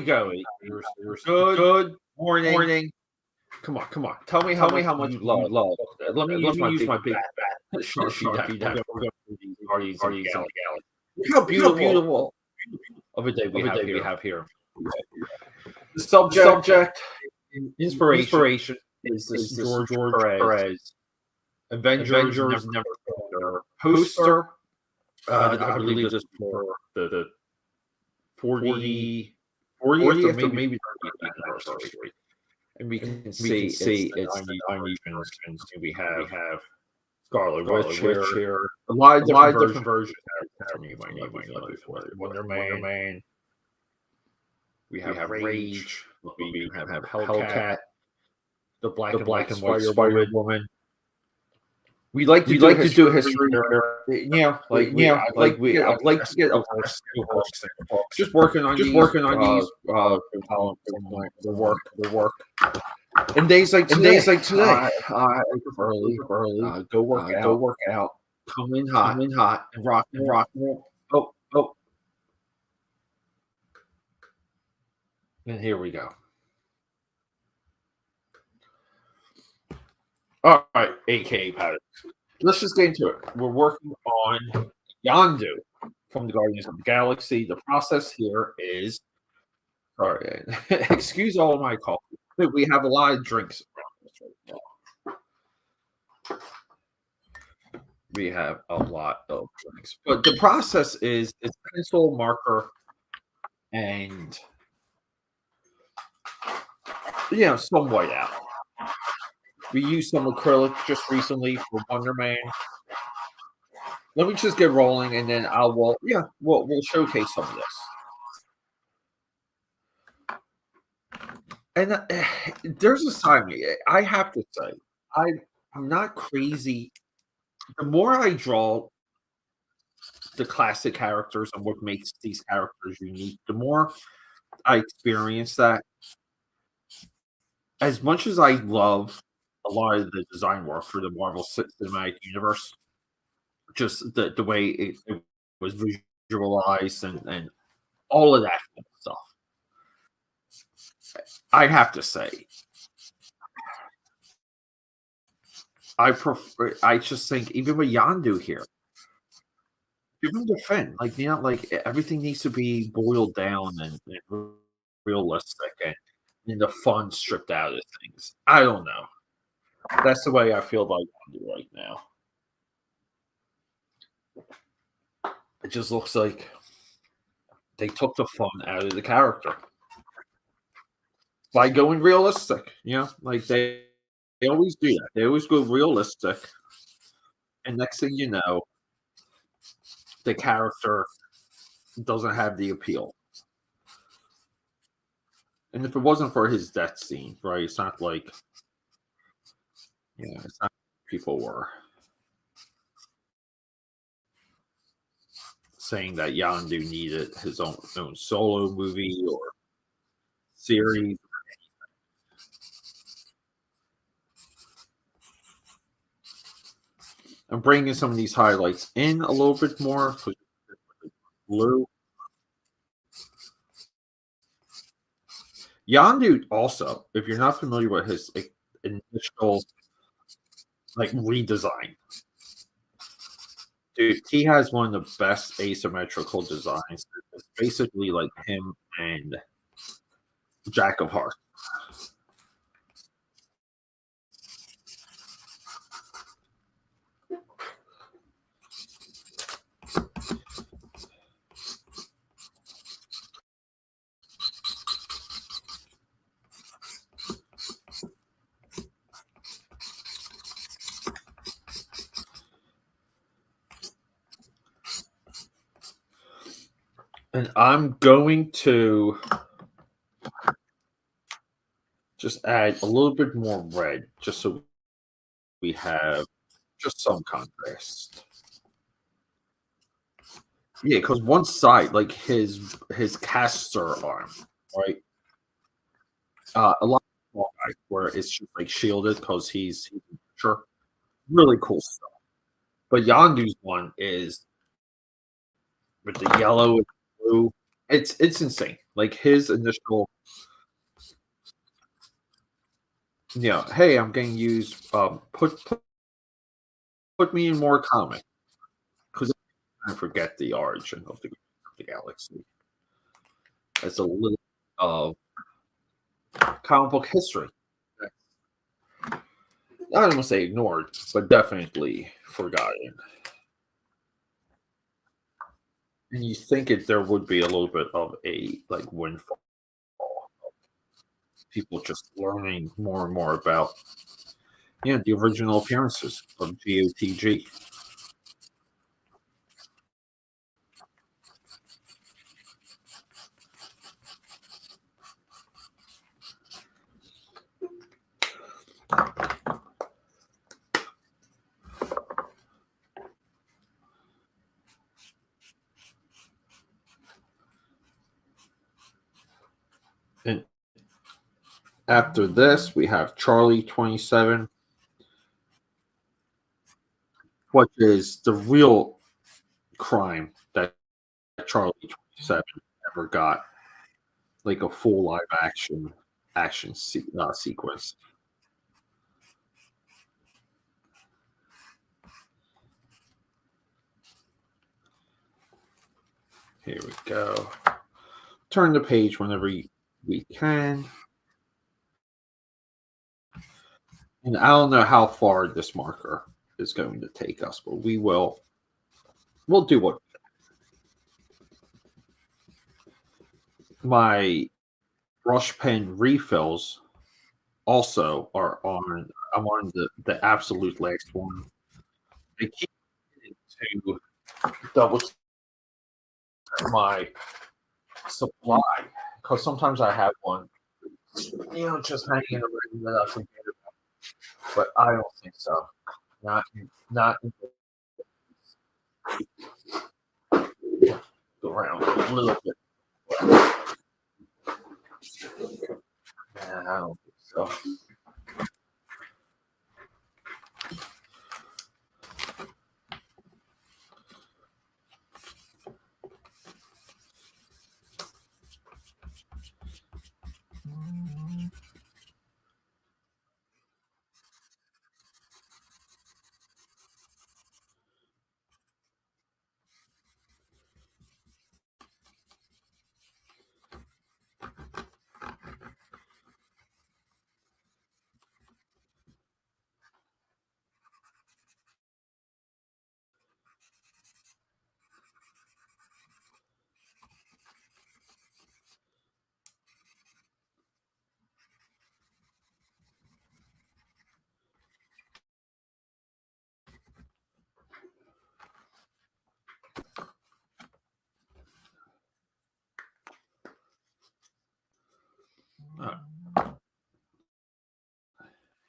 go. Good morning. Come on. Tell me how much you love. Let me use my big Sharpie. We're going through these Guardians of the Galaxy. Look how beautiful of a day we have here. The subject inspiration is this George Perez Avengers Never Thunder poster. I believe this is for the 40th or maybe 30th anniversary. And we can see it's the 90 versions. We have Scarlet Witch here. A lot of different versions. Wonder Man. We have Rage. We have Hellcat. The black and white Spider-Woman. We like to do history. I'd like to get a just working on these. The work. And days like today, early. Go work out. Come in hot, and rock. Oh. And here we go. All right, AKAPAD. Let's just get into it. We're working on Yondu from the Guardians of the Galaxy. The process here is, sorry, excuse all of my coffee. We have a lot of drinks around us right now. We have a lot of drinks. But the process is it's pencil, marker, and some white out. We used some acrylic just recently for Wonder Man. Let me just get rolling, and then we'll showcase some of this. And there's a side of me. I have to say, I'm not crazy. The more I draw the classic characters and what makes these characters unique, the more I experience that. As much as I love a lot of the design work for the Marvel Cinematic Universe, just the way it was visualized and all of that kind of stuff. I have to say, I just think even with Yondu here, give him defend. Everything needs to be boiled down and realistic and the fun stripped out of things. I don't know. That's the way I feel about Yondu right now. It just looks like they took the fun out of the character by going realistic. They always do that. They always go realistic, and next thing you know, the character doesn't have the appeal. And if it wasn't for his death scene, right? It's not like it's not people were saying that Yondu needed his own solo movie or series. I'm bringing some of these highlights in a little bit more. Blue. Yondu also, if you're not familiar with his initial redesign, dude, he has one of the best asymmetrical designs. It's basically like him and Jack of Hearts. And I'm going to just add a little bit more red, just so we have just some contrast. Yeah, because one side, like his caster arm, right? A lot of where it's just shielded because he's sure really cool stuff. But Yondu's one is with the yellow and blue. It's insane. Like his initial, hey, I'm getting used. Put me in more comic because I forget the origin of the galaxy. It's a little of comic book history. I don't want to say ignored, but definitely forgotten. And you think there would be a little bit of a like windfall, people just learning more and more about the original appearances of GOTG. And after this, we have Charlie 27, which is the real crime that Charlie 27 ever got, like a full live action sequence. Here we go. Turn the page whenever we can. And I don't know how far this marker is going to take us, but we'll do what my brush pen refills also are on. I'm on the absolute last one. I keep needing to double check my supply because sometimes I have one, just hanging in the room that I forget about. But I don't think so. Not around a little bit. Nah, I don't think so.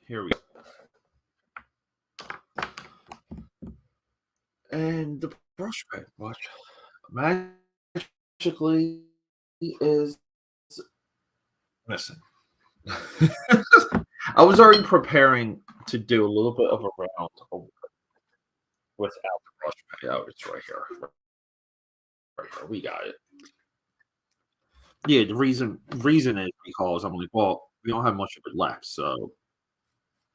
Here we go. And the brush pen, watch, magically is missing. I was already preparing to do a little bit of a round without the brush pen. Oh, it's right here. Right here. We got it. Yeah, the reason is because I'm like, well, we don't have much of it left, so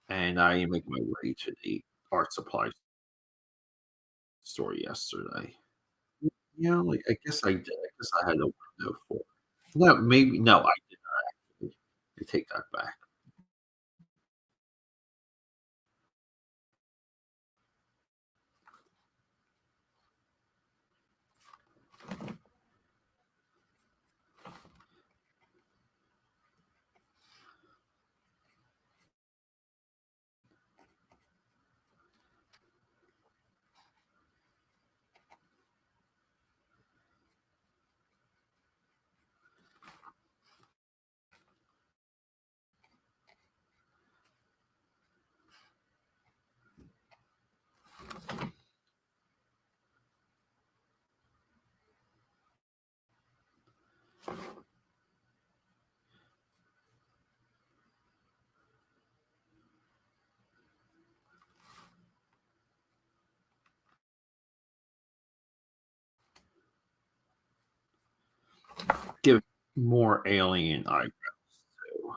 and I make my way to the art supply store yesterday. Like I guess I did. I guess I had a window for it. No, maybe no, I did not actually. I take that back. Give more alien eyebrows too.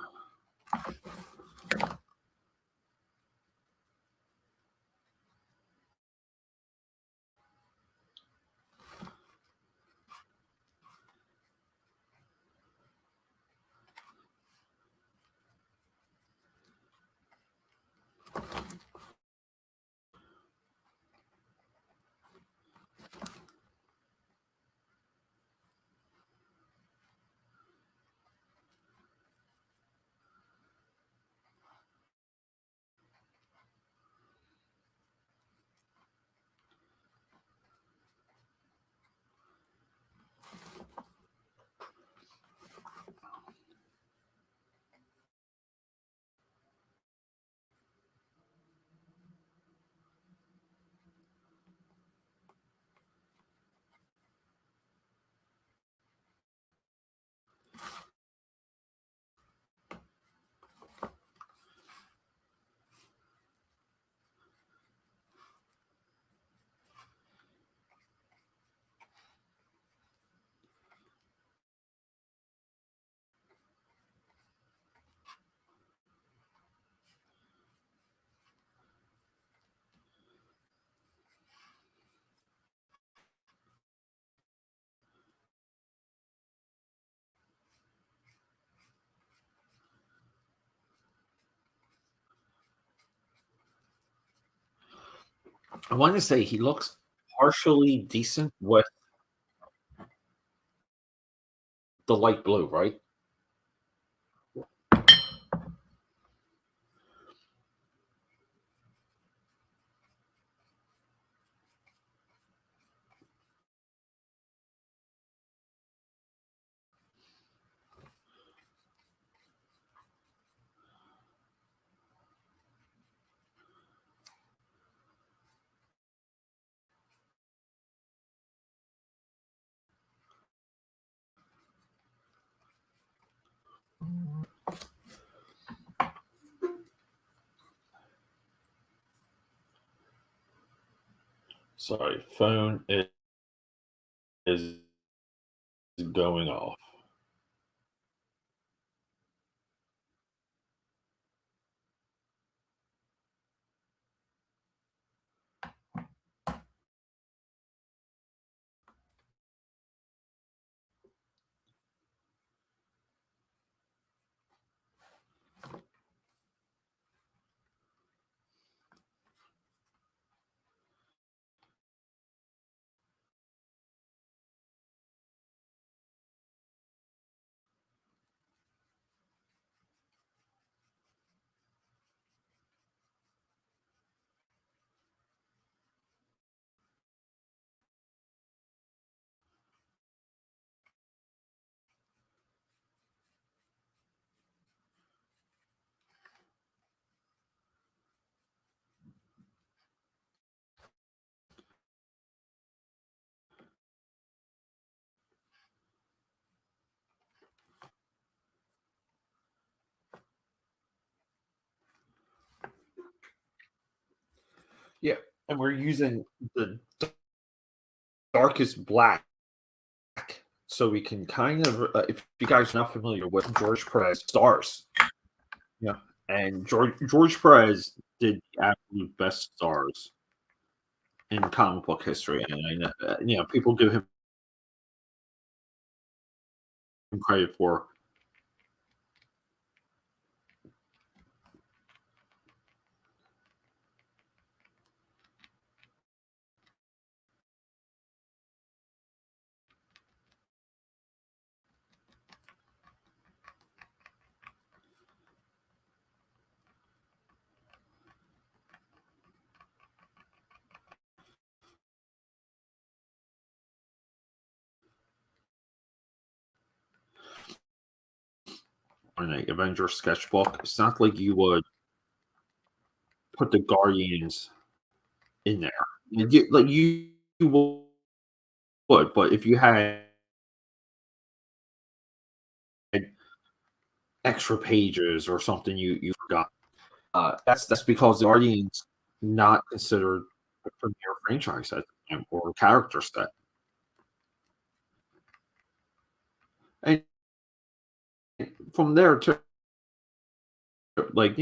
I want to say he looks partially decent with the light blue, right? Sorry, phone is going off. Yeah, and we're using the darkest black, so we can kind of, if you guys are not familiar with George Perez stars, yeah, and George Perez did the absolute best stars in comic book history, and I know, people give him credit for. In an Avenger sketchbook. It's not like you would put the Guardians in there. You would, but if you had extra pages or something you forgot, that's because the Guardians not considered a premier franchise at the time or a character set. And from there to like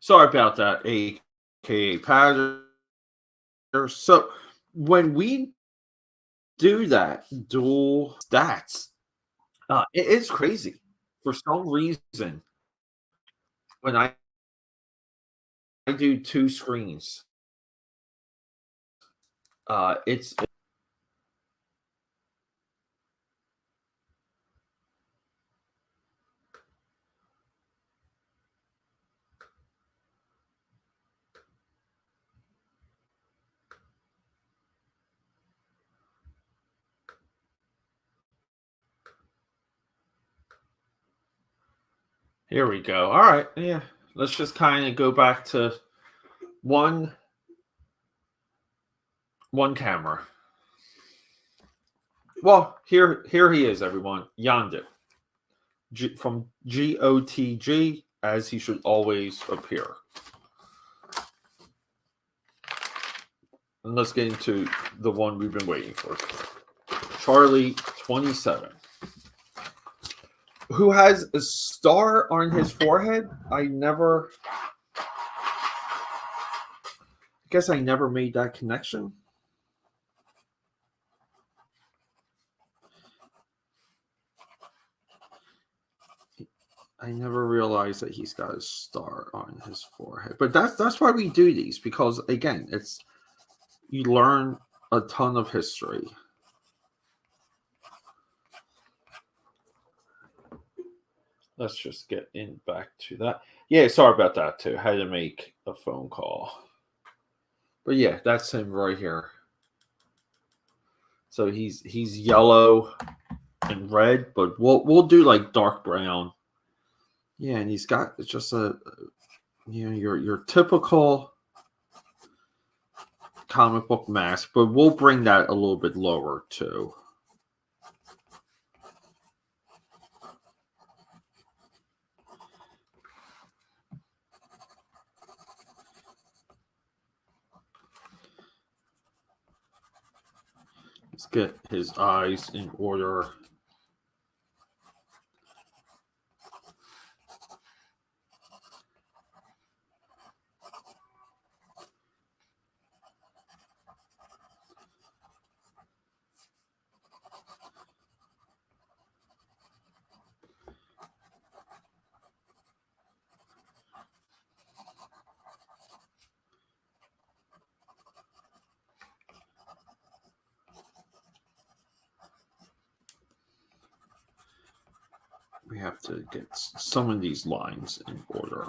sorry about that, aka Pattern. So when we do that dual stats, it's crazy. For some reason, when I do two screens, it's Here we go. All right. Yeah. Let's just kind of go back to one camera. Well, here he is, everyone. Yondu. From GOTG, as he should always appear. And let's get into the one we've been waiting for. Charlie 27. Who has a star on his forehead? I guess I never made that connection. I never realized that he's got a star on his forehead. But that's why we do these, because again, you learn a ton of history. Let's just get back to that. Yeah, sorry about that too. Had to make a phone call. But yeah, that's him right here. So he's yellow and red, but we'll do like dark brown. Yeah, and he's got just your typical comic book mask, but we'll bring that a little bit lower too. Let's get his eyes in order. We have to get some of these lines in order.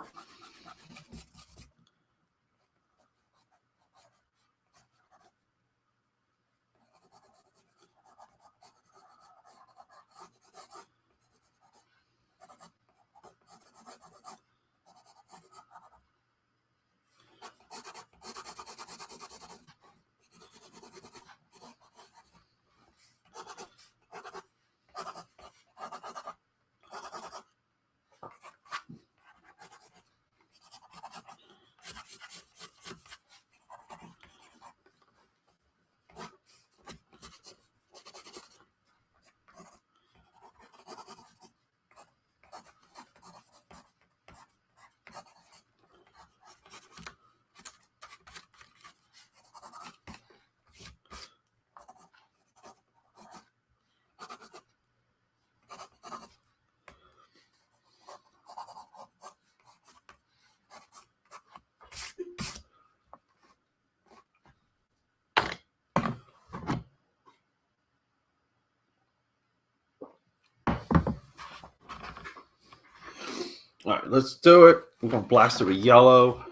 All right, let's do it. We're going to blast it with yellow.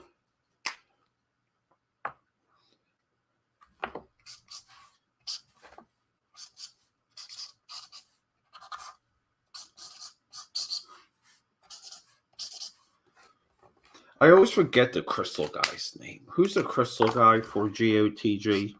I always forget the crystal guy's name. Who's the crystal guy for GOTG?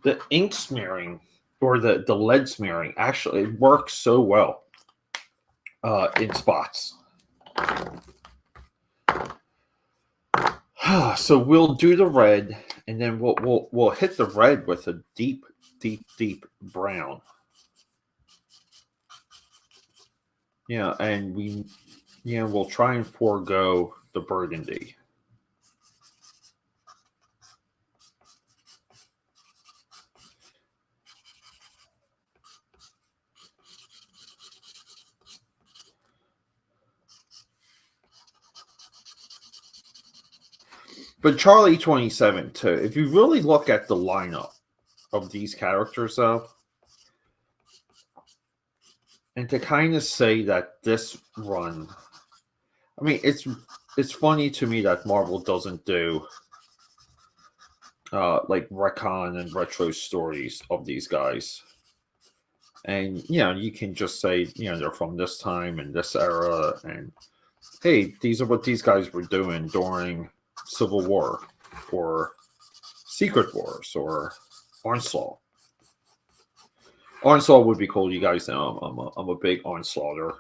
the ink smearing or the lead smearing actually works so well in spots. So we'll do the red, and then we'll hit the red with a deep brown. Yeah, and we'll try and forego the burgundy. But Charlie 27 too. If you really look at the lineup of these characters, though, and to kind of say that this run, I mean, it's funny to me that Marvel doesn't do like retcon and retro stories of these guys. And you can just say they're from this time and this era, and hey, these are what these guys were doing during Civil War or Secret Wars or Onslaught. Onslaught would be cool. You guys know I'm a big Onslaughter.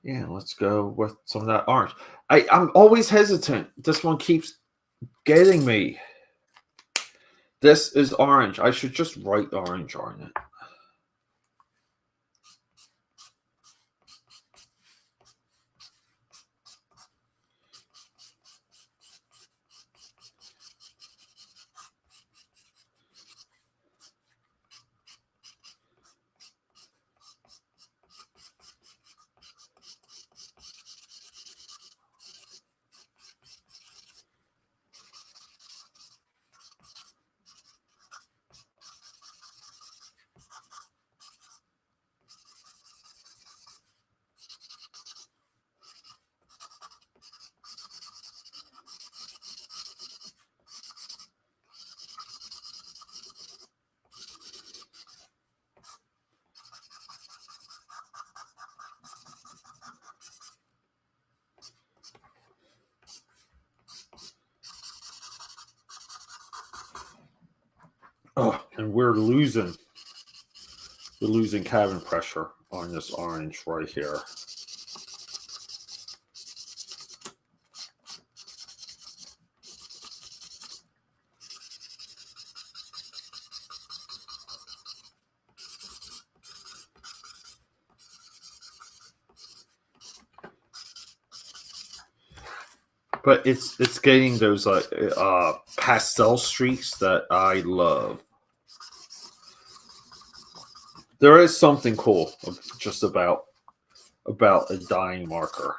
Yeah, let's go with some of that orange. I'm always hesitant. This one keeps getting me. This is orange. I should just write orange on it. Oh, and we're losing cabin pressure on this orange right here. But it's getting those pastel streaks that I love. There is something cool just about a dying marker.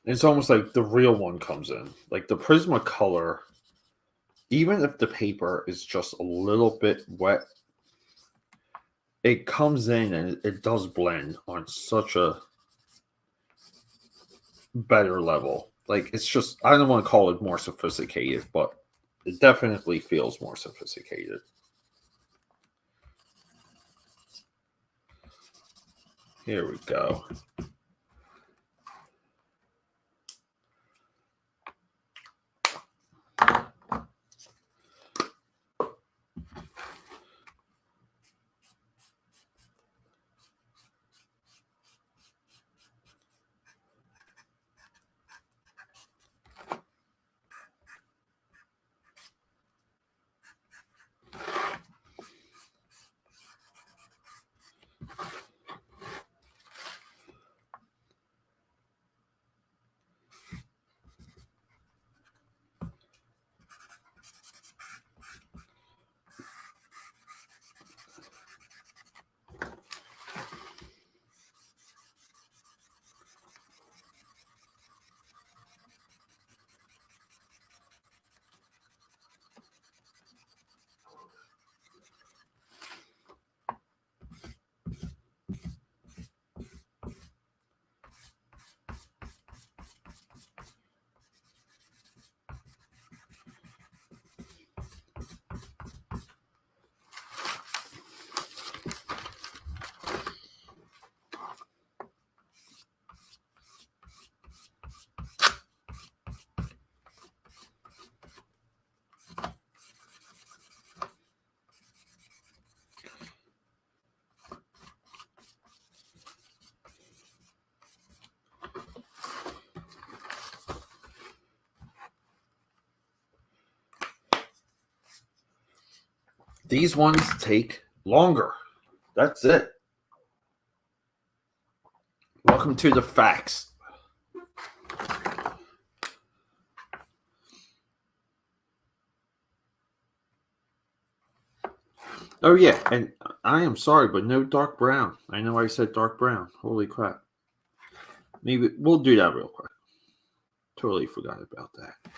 It's almost like the real one comes in. Like the Prismacolor, even if the paper is just a little bit wet, it comes in and it does blend on such a better level. Like it's just, I don't want to call it more sophisticated, but it definitely feels more sophisticated. Here we go. These ones take longer. That's it. Welcome to the facts. Oh, yeah, and I am sorry, but no dark brown. I know I said dark brown. Holy crap. Maybe we'll do that real quick. Totally forgot about that.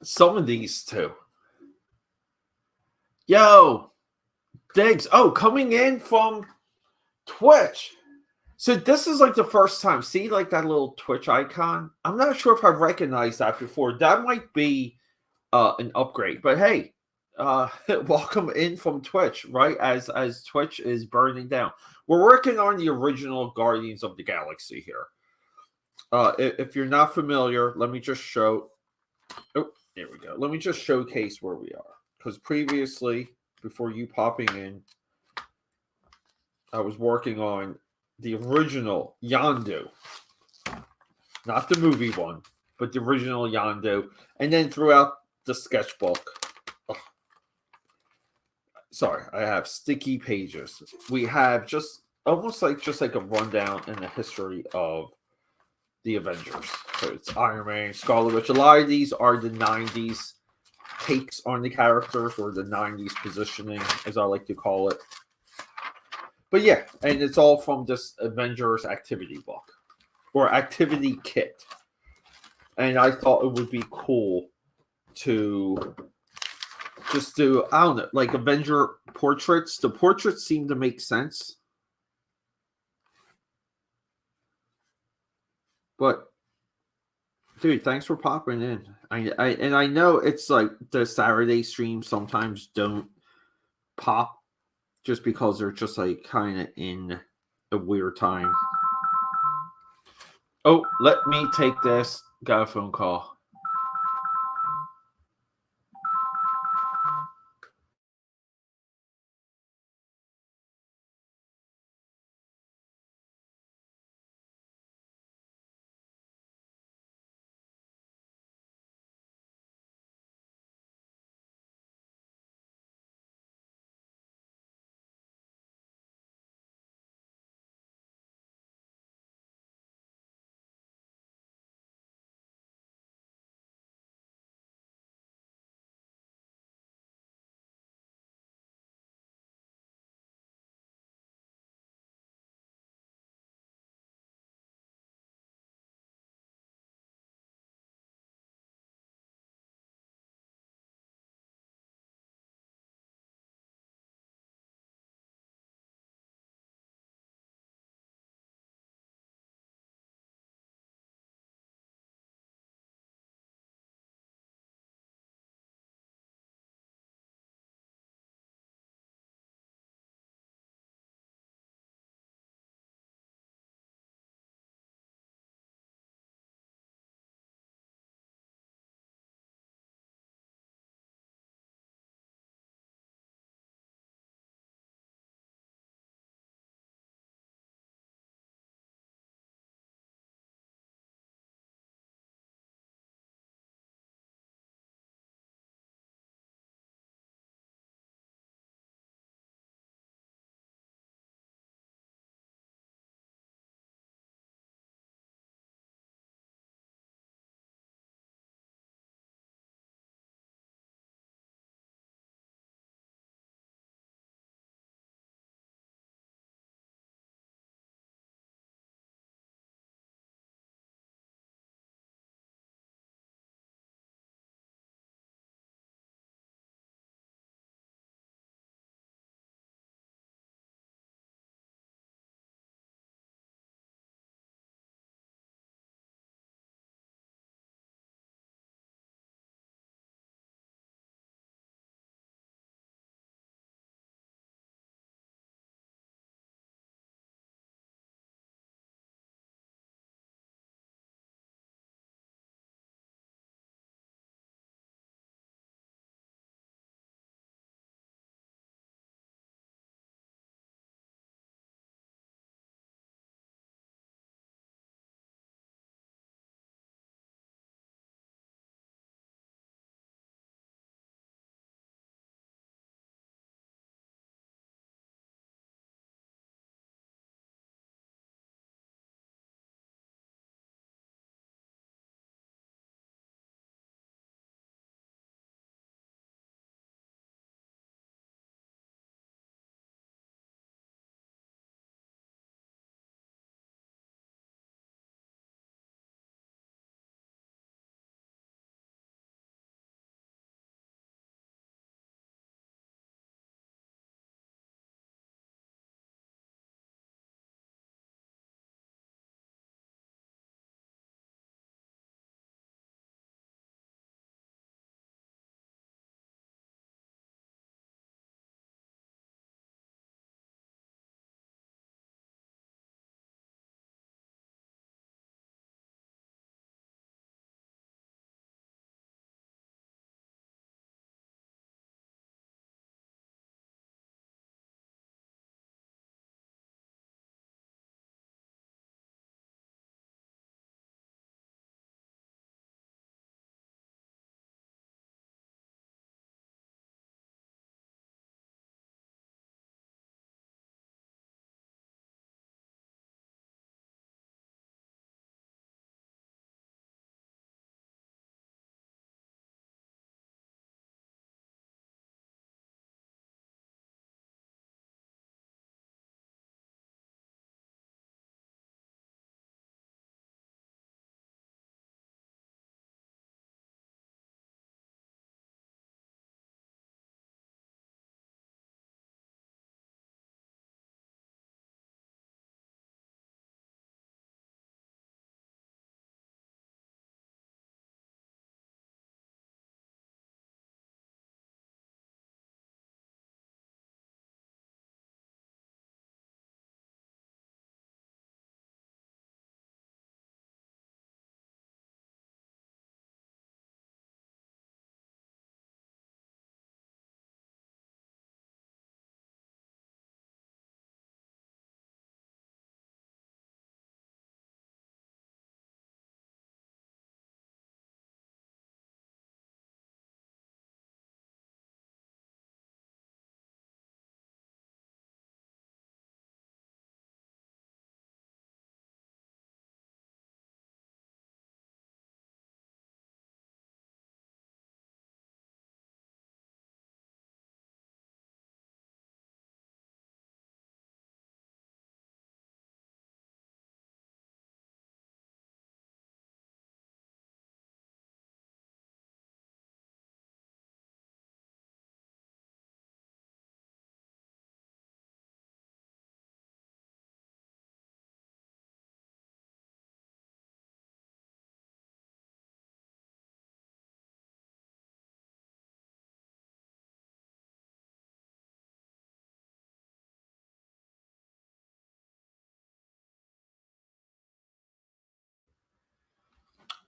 Some of these too. Yo, Diggs. Oh, coming in from Twitch. So this is like the first time. See, like that little Twitch icon. I'm not sure if I've recognized that before. That might be an upgrade. But hey, welcome in from Twitch. Right as Twitch is burning down, we're working on the original Guardians of the Galaxy here. If you're not familiar, let me just show. Oh, there we go. Let me just showcase where we are. Because previously, before you popping in, I was working on the original Yondu. Not the movie one, but the original Yondu. And then throughout the sketchbook, sorry, I have sticky pages. We have just almost like a rundown in the history of the Avengers. So it's Iron Man, Scarlet Witch. A lot of these are the 90s takes on the characters, or the 90s positioning, as I like to call it. But yeah, and it's all from this Avengers activity book or activity kit. And I thought it would be cool to just do, I don't know, like Avenger portraits. The portraits seem to make sense. But dude, thanks for popping in. I know it's like the Saturday streams sometimes don't pop just because they're just like kind of in a weird time. Oh, let me take this. Got a phone call.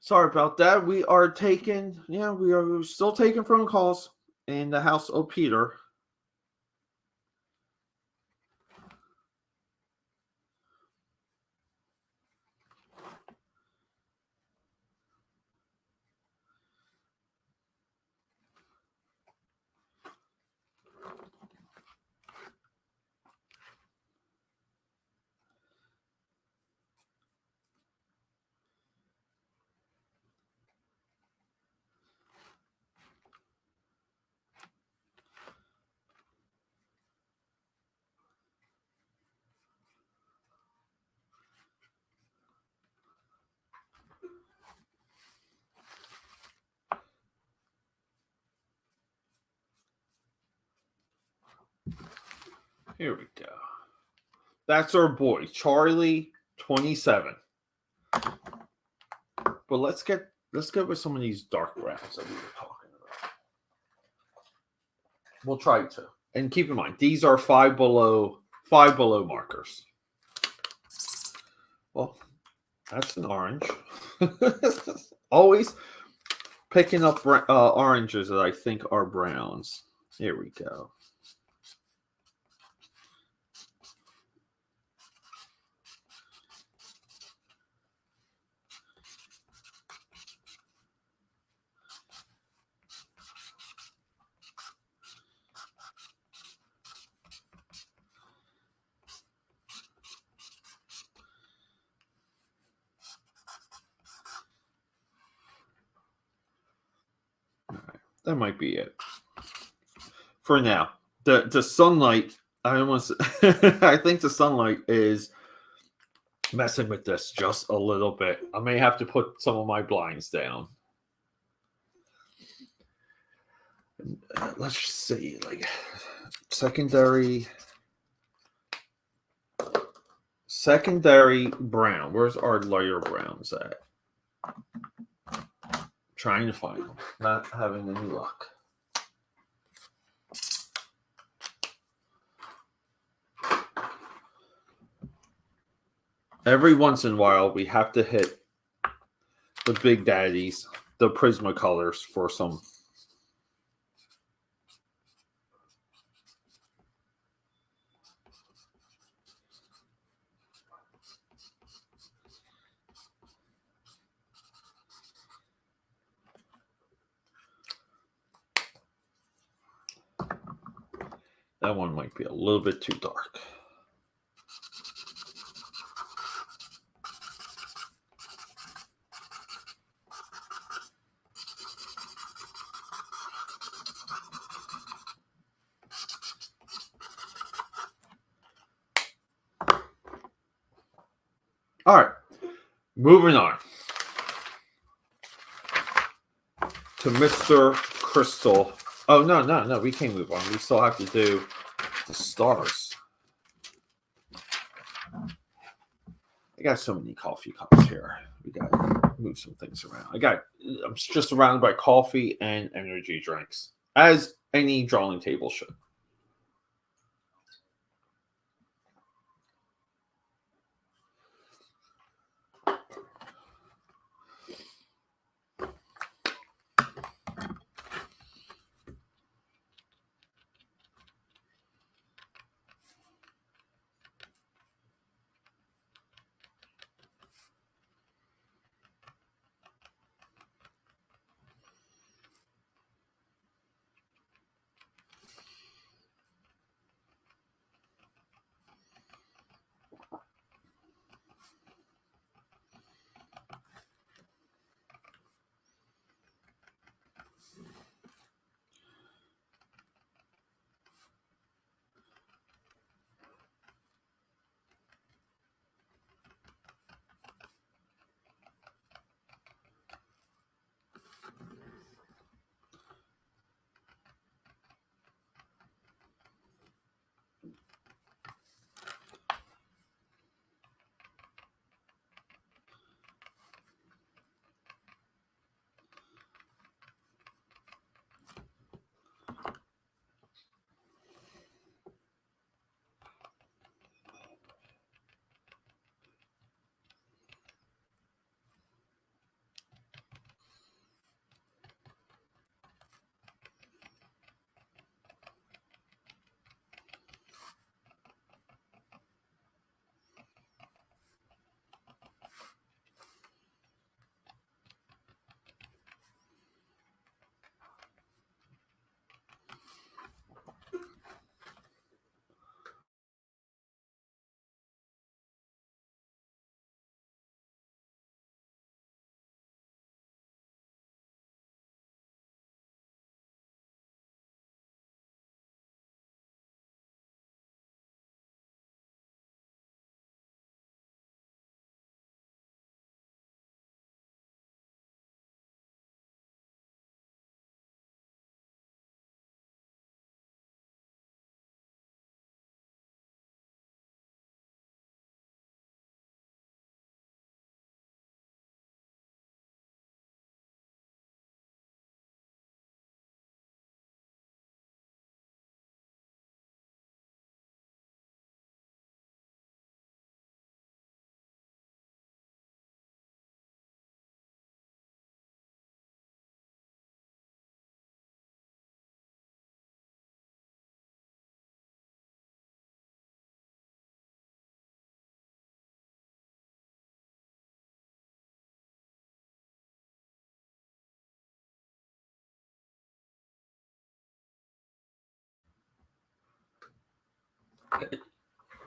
Sorry about that. We are taking, we are still taking phone calls in the house of Peter. Here we go. That's our boy, Charlie 27. But let's get with some of these dark browns that we were talking about. We'll try to. And keep in mind, these are five below markers. Well, that's an orange. Always picking up oranges that I think are browns. Here we go. That might be it for now. The sunlight, I think the sunlight is messing with this just a little bit. I may have to put some of my blinds down. Let's just see, like secondary brown. Where's our lighter browns at? Trying to find them. Not having any luck. Every once in a while, we have to hit the big daddies, the Prismacolors, for some. That one might be a little bit too dark. All right, moving on to Mr. Crystal. Oh, no, we can't move on. We still have to do the stars. I got so many coffee cups here. We got to move some things around. I'm just surrounded by coffee and energy drinks, as any drawing table should.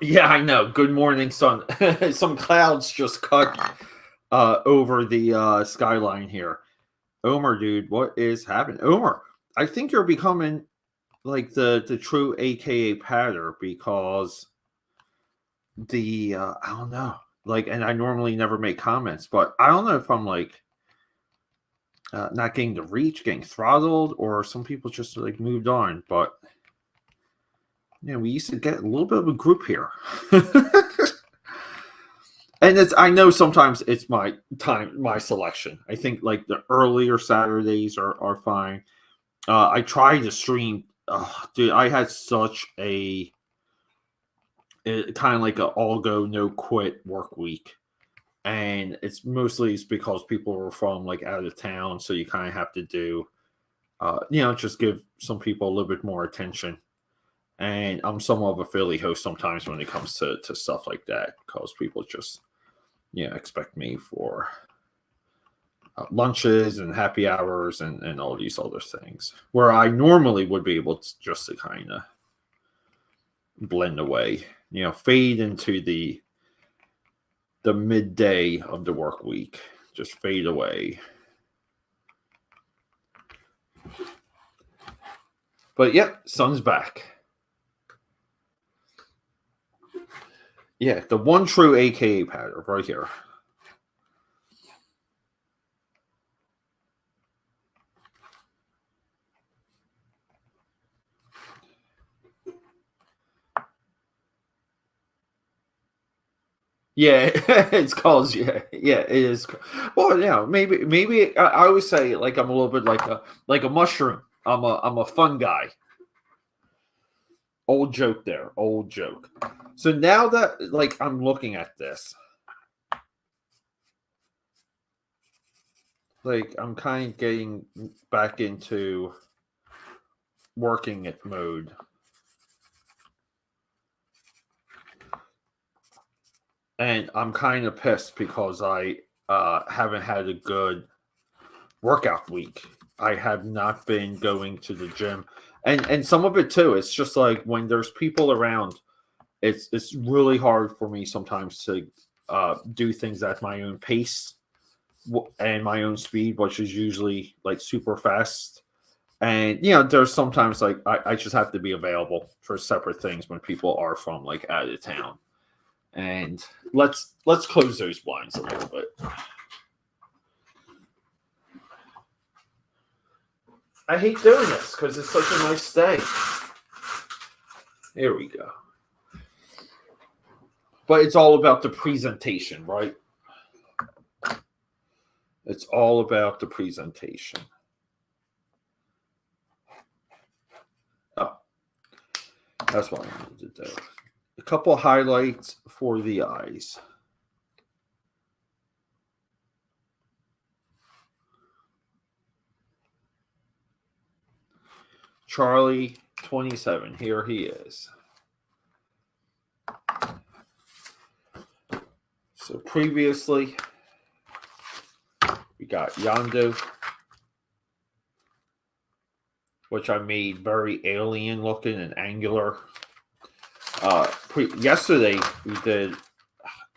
Yeah, I know. Good morning, sun. Some clouds just cut over the skyline here. Omer, dude, what is happening? Omer, I think you're becoming like the true AKA patter because I don't know. Like, and I normally never make comments, but I don't know if I'm like not getting the reach, getting throttled, or some people just like moved on. But we used to get a little bit of a group here. And I know sometimes it's my time, my selection. I think like the earlier Saturdays are fine. I try to stream. Dude, I had such a kind of like a all go no quit work week, and it's because people were from like out of town, so you kind of have to do, just give some people a little bit more attention. And I'm somewhat of a Philly host sometimes when it comes to stuff like that because people just expect me for lunches and happy hours and all these other things where I normally would be able to just to kind of blend away, fade into the midday of the work week, just fade away. But yep, sun's back. Yeah, the one true AKA pattern right here. Yeah, it's called it is. Well, maybe I always say like I'm a little bit like a mushroom. I'm a fun guy. Old joke there, old joke. So now that like I'm looking at this, like I'm kind of getting back into working at mode. And I'm kind of pissed because I haven't had a good workout week. I have not been going to the gym, and some of it too. It's just like when there's people around, it's really hard for me sometimes to do things at my own pace and my own speed, which is usually like super fast. And there's sometimes like I just have to be available for separate things when people are from like out of town. And let's close those blinds a little bit. I hate doing this because it's such a nice day. Here we go. But it's all about the presentation, right? It's all about the presentation. Oh, that's what I wanted to do. A couple highlights for the eyes. Charlie 27. Here he is. So previously, we got Yondu, which I made very alien looking and angular. Yesterday we did.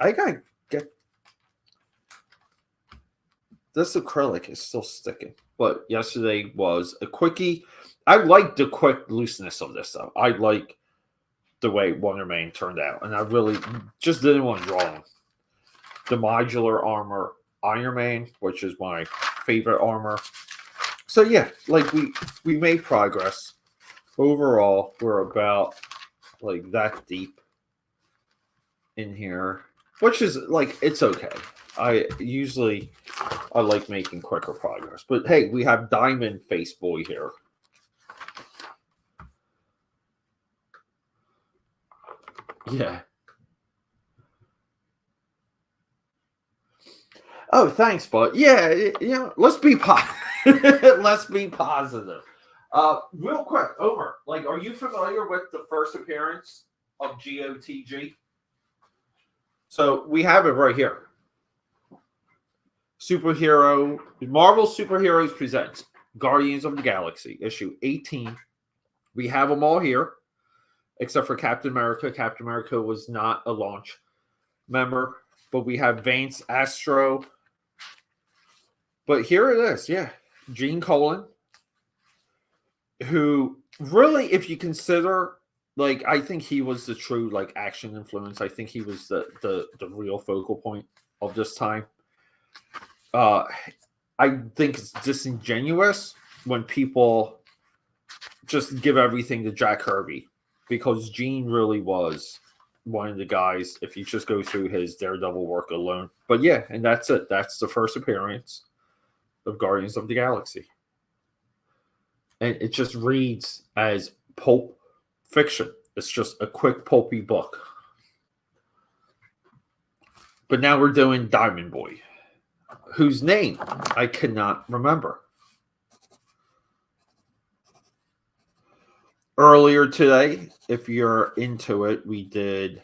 I gotta get this acrylic is still sticking, but yesterday was a quickie. I like the quick looseness of this stuff. I like the way Wonder Man turned out, and I really just didn't want to draw him. The modular armor Iron Man, which is my favorite armor. So yeah, like we made progress. Overall, we're about like that deep in here, which is like it's okay. I like making quicker progress, but hey, we have Diamond Face Boy here. Yeah. Oh, thanks, bud. Yeah, let's be let's be positive. Real quick, Omer, like, are you familiar with the first appearance of GOTG? So we have it right here. Marvel Superheroes presents Guardians of the Galaxy, issue 18. We have them all here. except for Captain America. Captain America was not a launch member, but we have Vance Astro. But here it is, yeah. Gene Colan, who really, if you consider, like, I think he was the true, like, action influence. I think he was the real focal point of this time. I think it's disingenuous when people just give everything to Jack Kirby, because Gene really was one of the guys, if you just go through his Daredevil work alone. But yeah, and that's it. That's the first appearance of Guardians of the Galaxy. And it just reads as pulp fiction. It's just a quick pulpy book. But now we're doing Diamond Boy, whose name I cannot remember. Earlier today, if you're into it, we did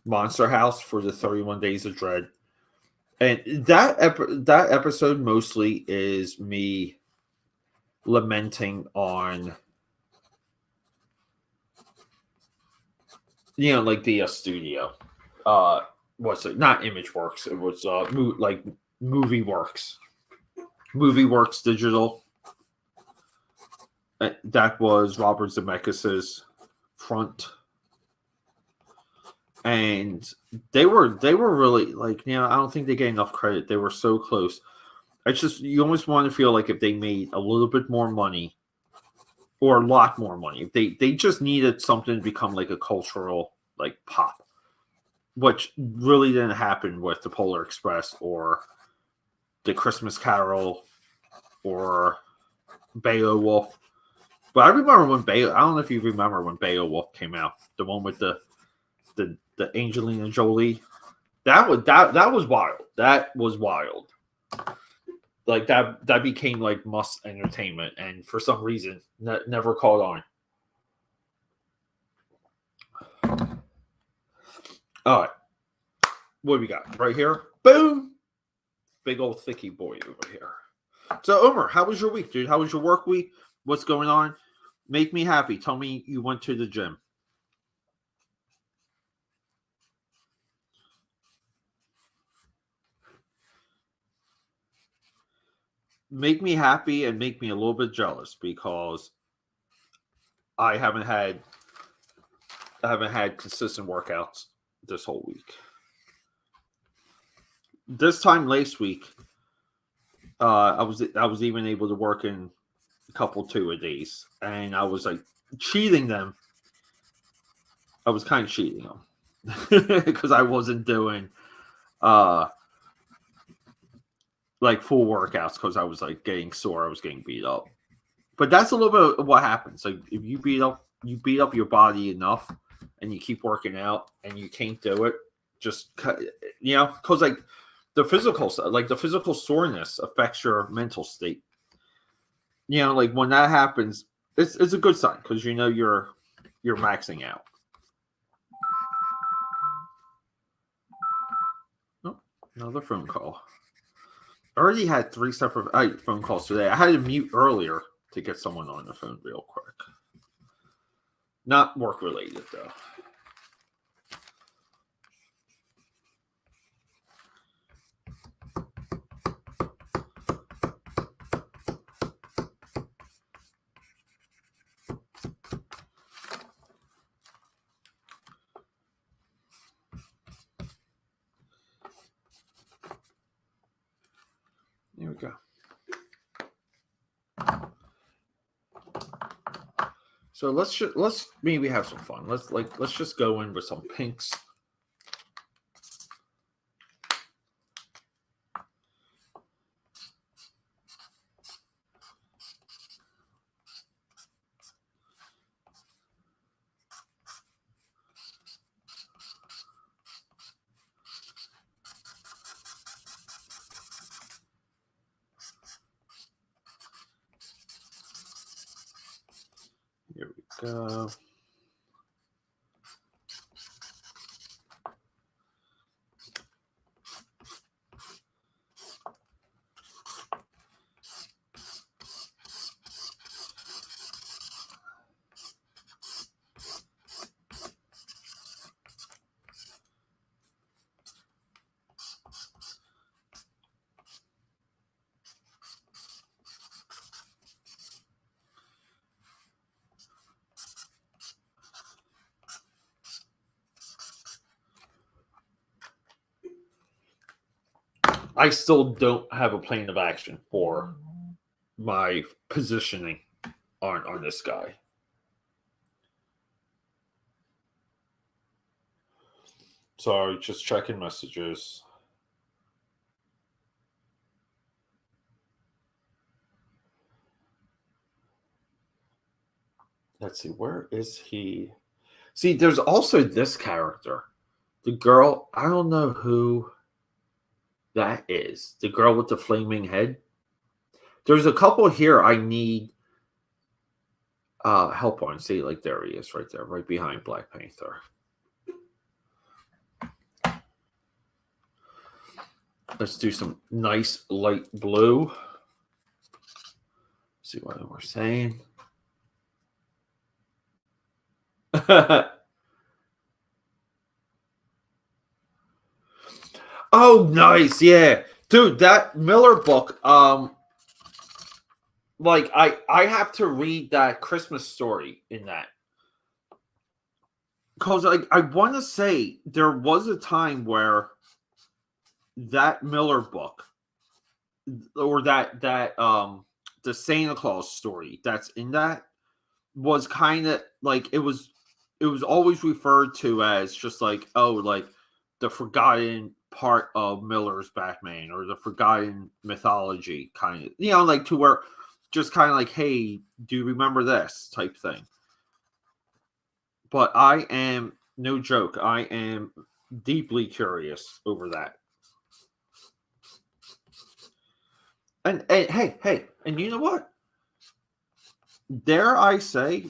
Monster House for the 31 Days of Dread. And that episode mostly is me lamenting on, like the studio. What's it? Not ImageWorks. It was like MovieWorks. MovieWorks Digital. That was Robert Zemeckis' front. And they were really, like, I don't think they get enough credit. They were so close. You almost want to feel like if they made a little bit more money, or a lot more money, they just needed something to become like a cultural, like, pop, which really didn't happen with the Polar Express or the Christmas Carol or Beowulf. But I remember when I don't know if you remember when Beowulf came out, the one with the Angelina Jolie. That was wild. That was wild. Like that became like must entertainment, and for some reason never caught on. All right, what do we got right here? Boom, big old thicky boy over here. So Omer, how was your week, dude? How was your work week? What's going on? Make me happy. Tell me you went to the gym. Make me happy and make me a little bit jealous, because I haven't had consistent workouts this whole week. This time last week, I was even able to work in a couple 2-a-days, and I was like cheating them. I was kind of cheating them because I wasn't doing like full workouts, because I was like getting sore. I was getting beat up. But that's a little bit of what happens. Like if you beat up your body enough, and you keep working out, and you can't do it, just because like the physical soreness affects your mental state. Like when that happens, it's a good sign, because you're maxing out. Oh, another phone call. I already had 3 separate phone calls today. I had to mute earlier to get someone on the phone real quick. Not work related though. Here we go. So let's maybe have some fun. Let's just go in with some pinks. Here we go. I still don't have a plan of action for my positioning on this guy. Sorry, just checking messages. Let's see, where is he? See, there's also this character. The girl, I don't know who that is. The girl with the flaming head. There's a couple here I need help on. See, like there he is right there, right behind Black Panther. Let's do some nice light blue. See what we're saying. Oh, nice. Yeah. Dude, that Miller book, like I have to read that Christmas story in that. Because I want to say there was a time where that Miller book or that the Santa Claus story that's in that was kind of like it was always referred to as just like, oh, like the forgotten part of Miller's Batman or the forgotten mythology kind of, you know, like to where just kind of like, hey, do you remember this type thing? But I am, no joke, I am deeply curious over that. And hey, and you know what? Dare I say,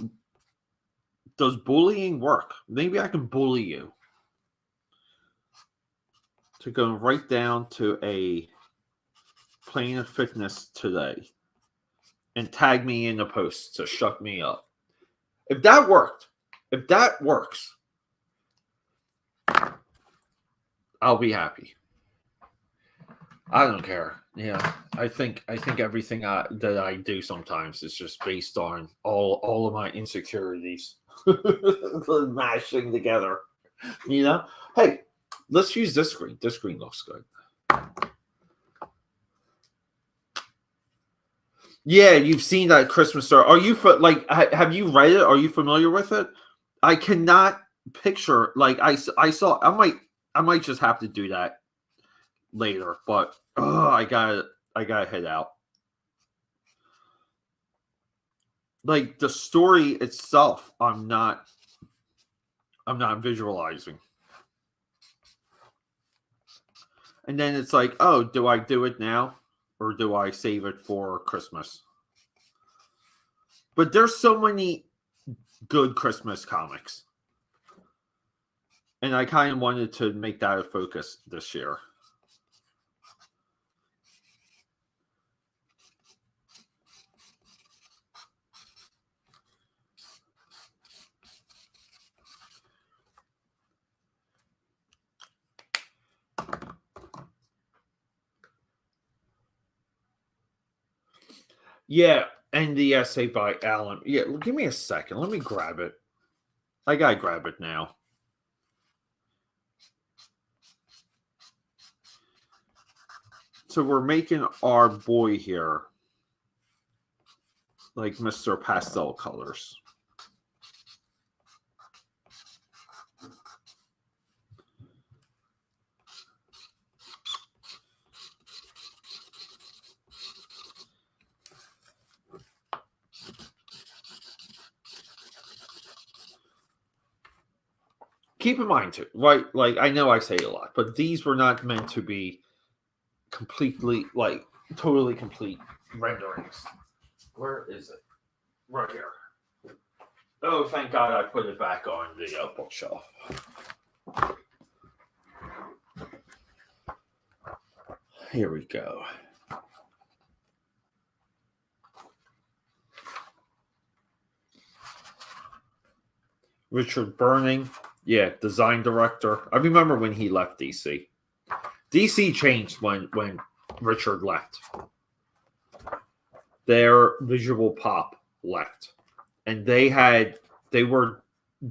does bullying work? Maybe I can bully you to go right down to a plane of fitness today and tag me in the post to shut me up. If that works, I'll be happy. I don't care. Yeah, I think everything that I do sometimes is just based on all of my insecurities mashing together. You know, hey, let's use this screen. This screen looks good. Yeah, you've seen that Christmas story. Are you like? Have you read it? Are you familiar with it? I cannot picture. Like I saw. I might just have to do that later. But I gotta head out. Like the story itself, I'm not visualizing. And then it's like, oh, do I do it now or do I save it for Christmas? But there's so many good Christmas comics. And I kind of wanted to make that a focus this year. Yeah, and the essay by Alan. Yeah, give me a second. Let me grab it. I gotta grab it now. So we're making our boy here like Mr. Pastel Colors. Keep in mind too, right? Like I know I say it a lot, but these were not meant to be completely, like, totally complete renderings. Where is it? Right here. Oh, thank God I put it back on the bookshelf. Here we go. Richard Burning, yeah, design director. I remember when he left DC. DC changed when Richard left. Their visual pop left, and they were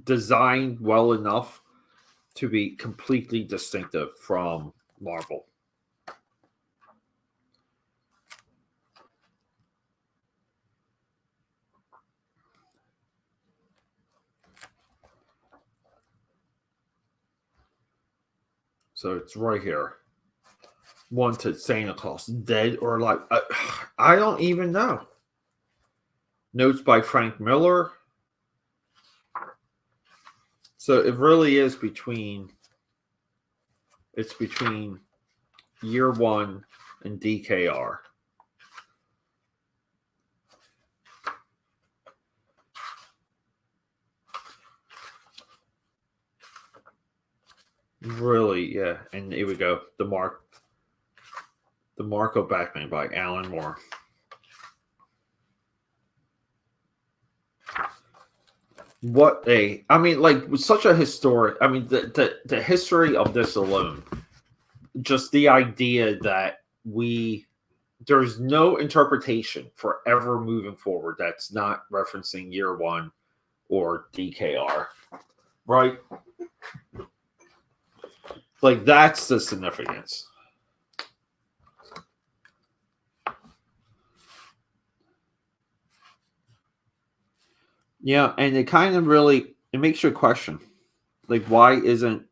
designed well enough to be completely distinctive from Marvel. So it's right here. One to Santa Claus, dead or alive. I don't even know. Notes by Frank Miller. So it really is between. It's between Year One and DKR. Really, yeah. And here we go. The Marco Backman by Alan Moore. I mean, like, with such a historic, I mean, the history of this alone, just the idea that there's no interpretation forever moving forward that's not referencing Year One or DKR, right? Like, that's the significance. Yeah, and it kind of really it makes you question, like, why isn't,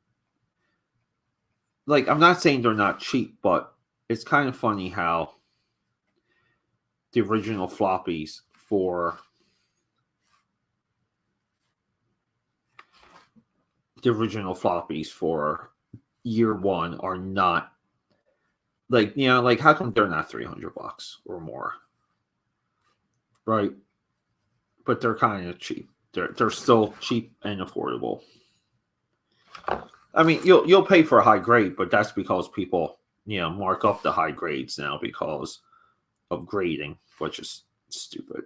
like, I'm not saying they're not cheap, but it's kind of funny how the original floppies for Year One are not, like, like, how come they're not $300 or more, right? But they're kind of cheap. They're still cheap and affordable. I mean, you'll pay for a high grade, but that's because people mark up the high grades now because of grading, which is stupid.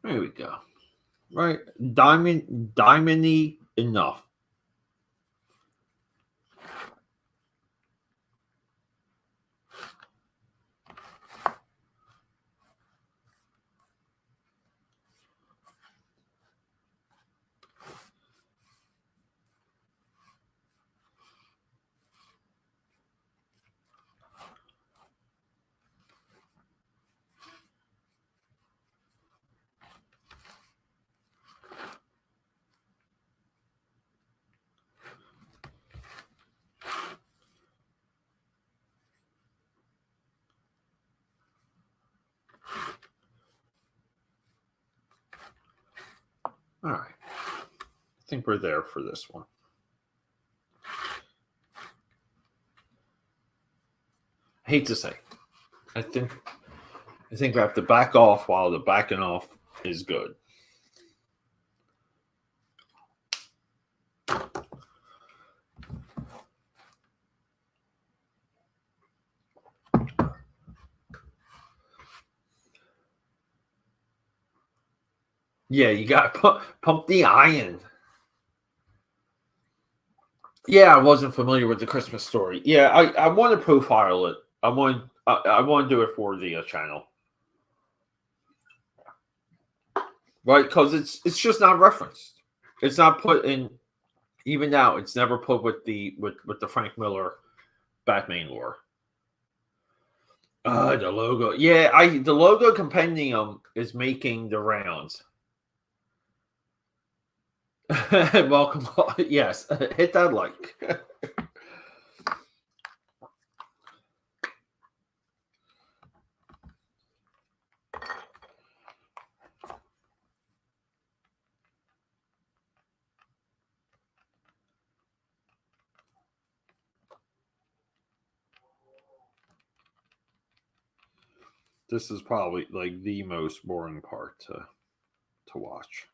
There we go. Right, diamondy enough. All right. I think we're there for this one. I hate to say, I think we have to back off while the backing off is good. Yeah, you got to pump the iron. Yeah, I wasn't familiar with the Christmas Story. Yeah, I want to profile it. I want to do it for the channel. right? Because it's just not referenced. It's not put in. Even now, it's never put with the Frank Miller Batman lore. The logo. Yeah, the logo compendium is making the rounds. Welcome. Yes, hit that like. This is probably like the most boring part to watch.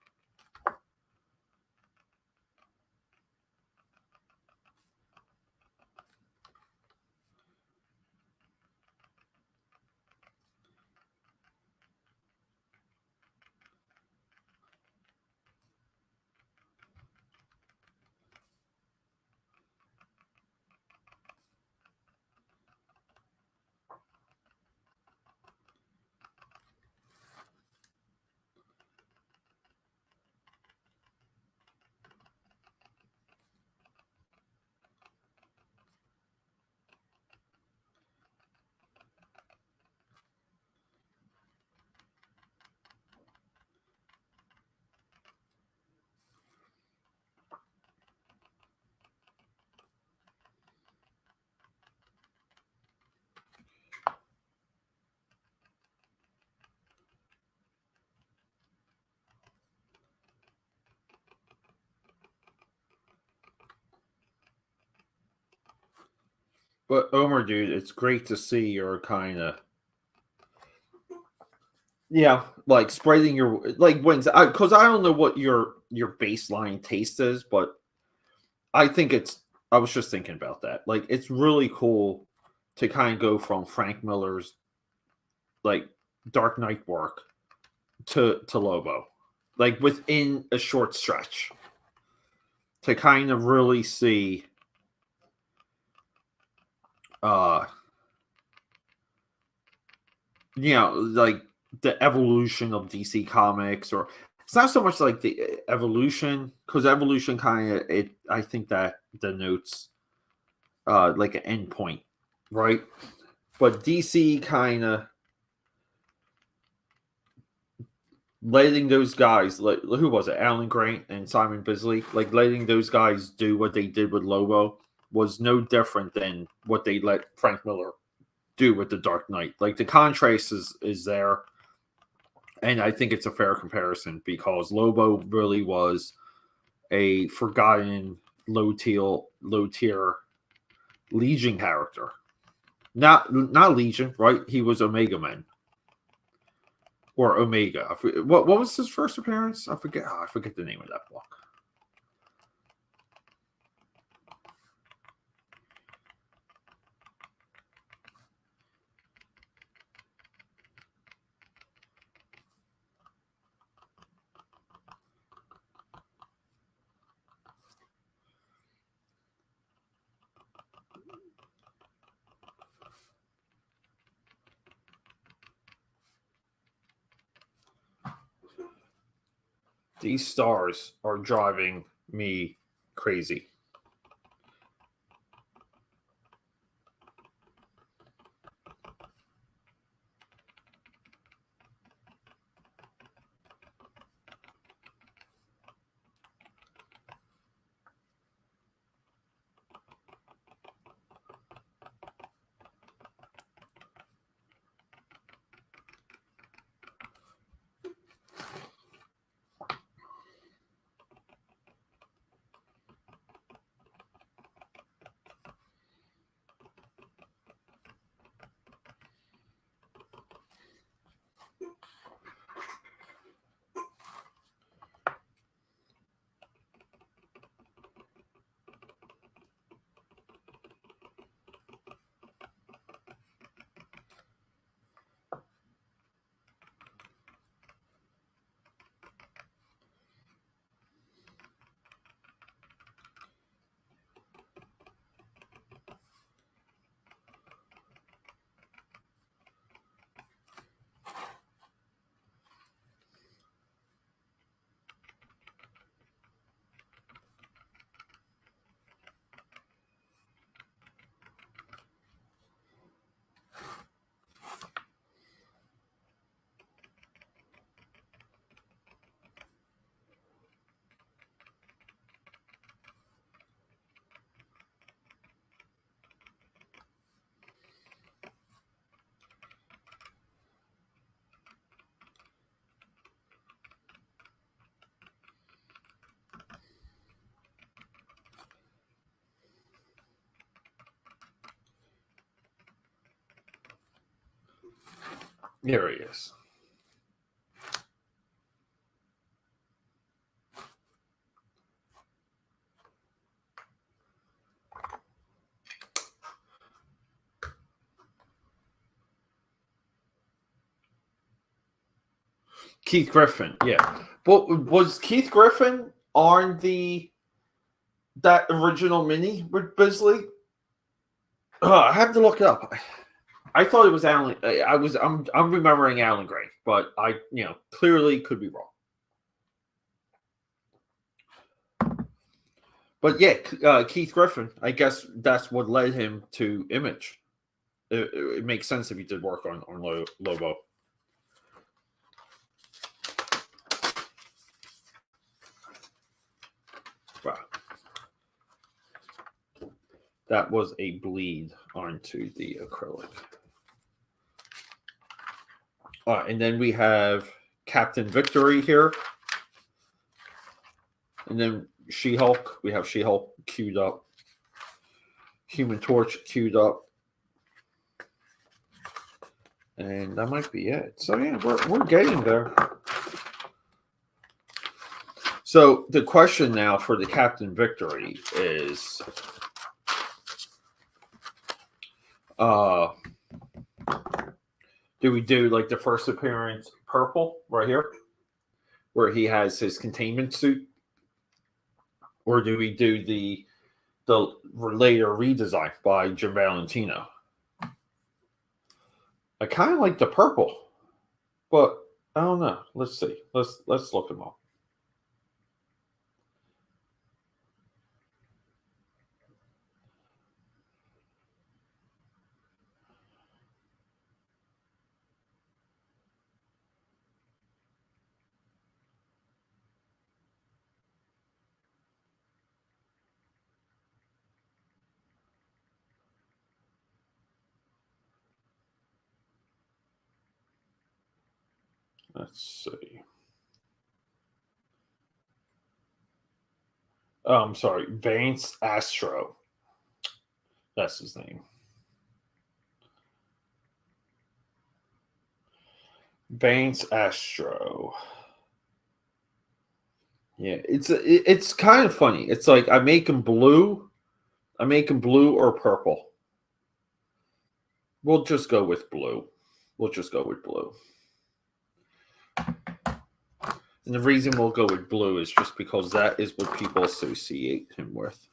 But Omer, dude, it's great to see you're kind of like spreading your like wings. Because I don't know what your baseline taste is, but I think it's. I was just thinking about that. Like, it's really cool to kind of go from Frank Miller's like Dark Knight work to Lobo, like within a short stretch, to kind of really see uh like the evolution of DC Comics, or it's not so much like the evolution, because evolution kind of it. I think that denotes like an end point, right? But DC kind of letting those guys, like who was it, Alan Grant and Simon Bisley, like letting those guys do what they did with Lobo was no different than what they let Frank Miller do with the Dark Knight. Like, the contrast is there, and I think it's a fair comparison because Lobo really was a forgotten low tier Legion character. Not Legion, right? He was Omega Man or Omega. What was his first appearance? I forget. I forget the name of that book. These stars are driving me crazy. There he is. Keith Griffin, yeah. But was Keith Griffin on that original mini with Bisley? I have to look it up. I thought it was Alan. I'm remembering Alan Gray, but I clearly could be wrong. But yeah, Keith Griffin. I guess that's what led him to Image. It makes sense if he did work on Lobo. Wow. That was a bleed onto the acrylic. And then we have Captain Victory here. And then She-Hulk. We have She-Hulk queued up. Human Torch queued up. And that might be it. So yeah, we're getting there. So the question now for the Captain Victory is do we do like the first appearance purple right here where he has his containment suit, or do we do the later redesign by Jim Valentino? I kind of like the purple, but I don't know. Let's see. Let's look them up. Let's see. Oh, I'm sorry. Vance Astro. That's his name. Vance Astro. Yeah, it's kind of funny. It's like I make him blue or purple. We'll just go with blue. And the reason we'll go with blue is just because that is what people associate him with.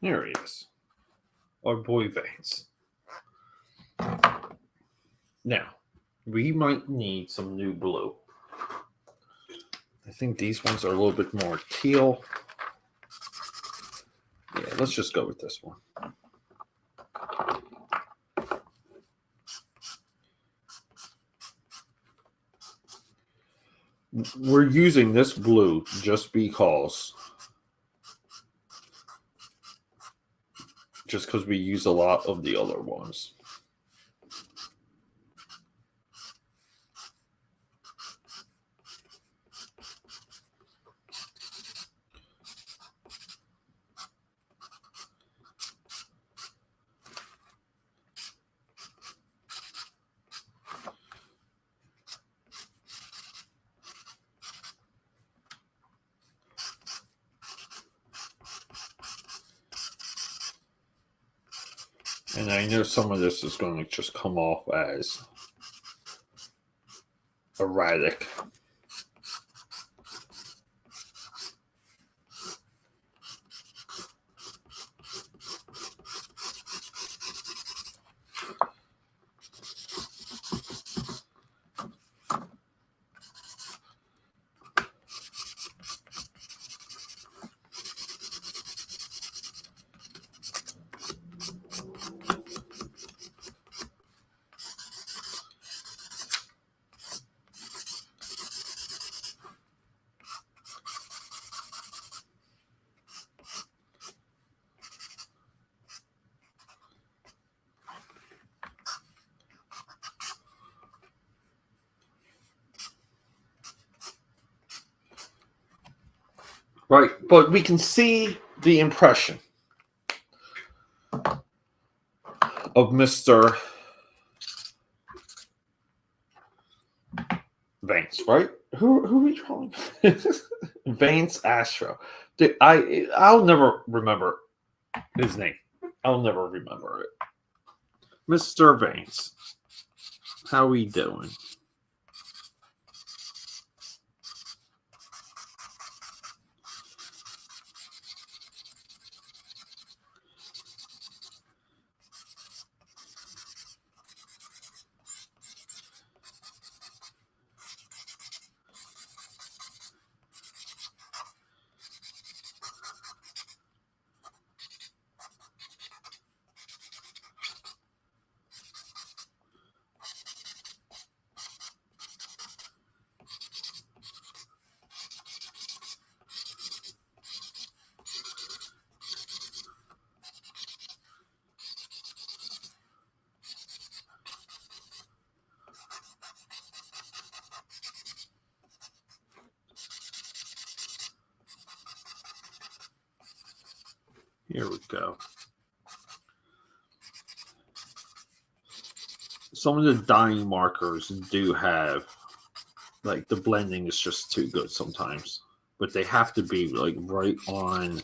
There he is. Our boy Vance. Now, we might need some new blue. I think these ones are a little bit more teal. Yeah, let's just go with this one. we're using this blue just because we use a lot of the other ones. And I know some of this is going to just come off as erratic. Right, but we can see the impression of Mr. Vance, right? Who are we calling? Vance Astro. Dude, I'll never remember his name. I'll never remember it. Mr. Vance. How we doing? Here we go. Some of the dyeing markers do have, like, the blending is just too good sometimes. But they have to be, like, right on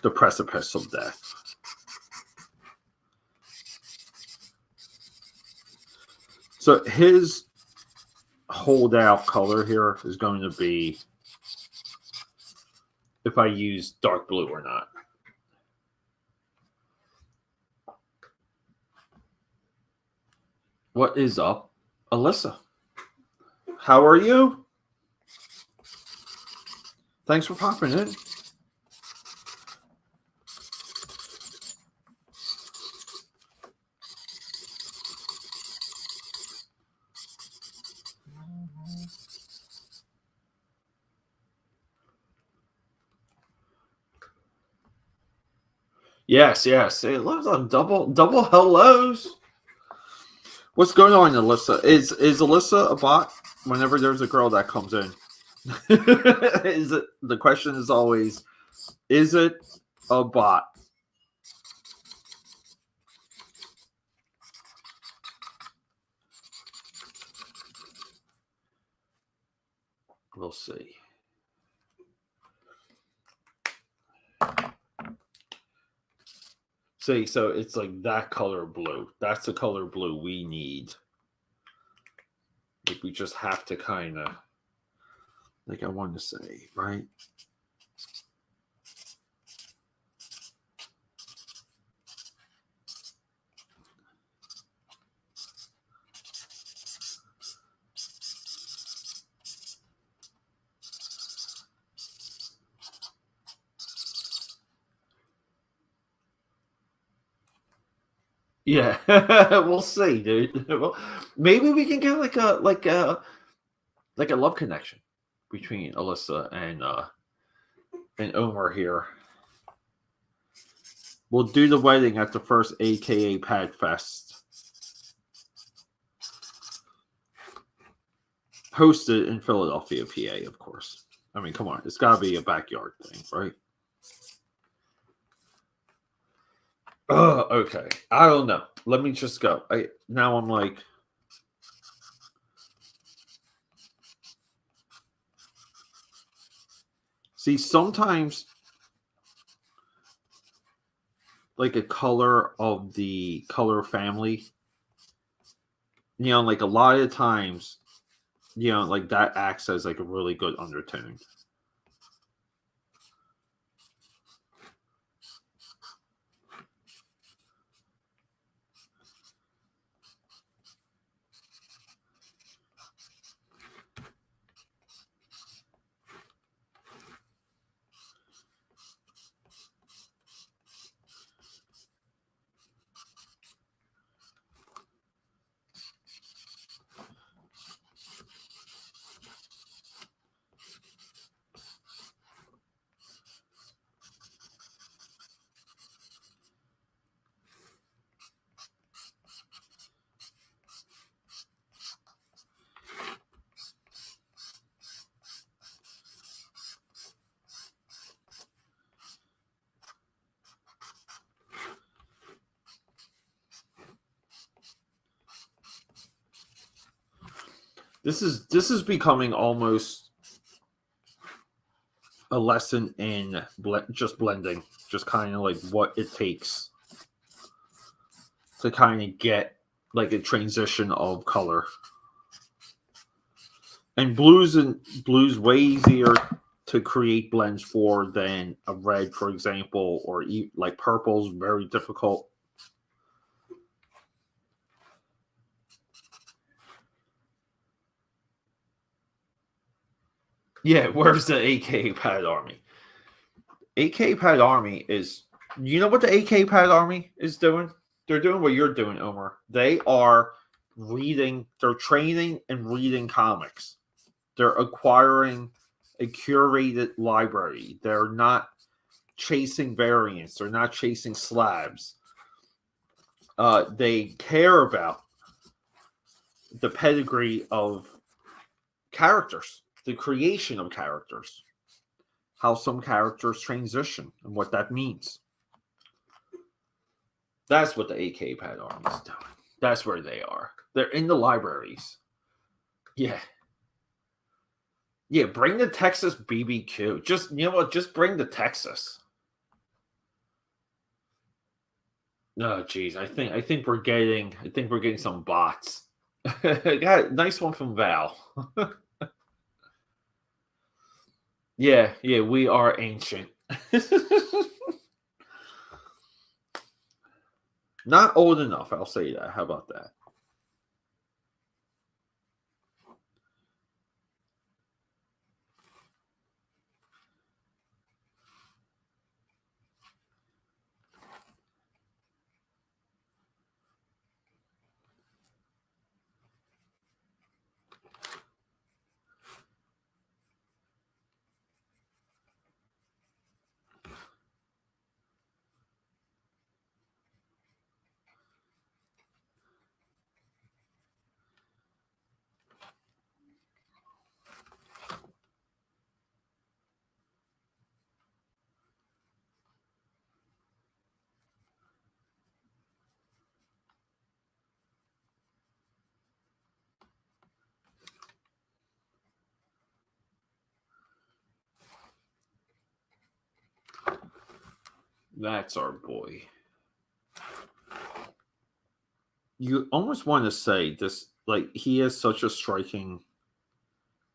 the precipice of death. So his holdout color here is going to be if I use dark blue or not. What is up, Alyssa? How are you? Thanks for popping in. Yes. It lives on double hellos. What's going on, Alyssa? Is Alyssa a bot? Whenever there's a girl that comes in, the question is always, is it a bot? We'll see. See, so it's like that color blue. That's the color blue we need. Like, we just have to kind of, like, I want to say, right? Yeah, we'll see, dude. Well, maybe we can get like a like a love connection between Alyssa and Omar here. We'll do the wedding at the first AKA Pad Fest, hosted in Philadelphia, PA, of course. I mean, come on, it's got to be a backyard thing, right? Okay. I don't know. Let me just go. Now I'm like, see, sometimes like a color of the color family, like a lot of times, like that acts as like a really good undertone. This is becoming almost a lesson in just blending, just kind of like what it takes to kind of get like a transition of color. And blues way easier to create blends for than a red, for example, or like purple's very difficult. Yeah, where's the AK Pad Army? AK Pad Army is, you know what the AK Pad Army is doing? They're doing what you're doing, Omar. They are they're training and reading comics. They're acquiring a curated library. They're not chasing variants. They're not chasing slabs. They care about the pedigree of characters, the creation of characters, how some characters transition, and what that means. That's what the AK Pad Army is doing. That's where they are. They're in the libraries. Yeah. Yeah, bring the Texas BBQ. Just, you know what? Just bring the Texas. Oh, geez. I think we're getting some bots. Got a nice one from Val. Yeah, we are ancient. Not old enough, I'll say that. How about that? That's our boy. You almost want to say this, like, he has such a striking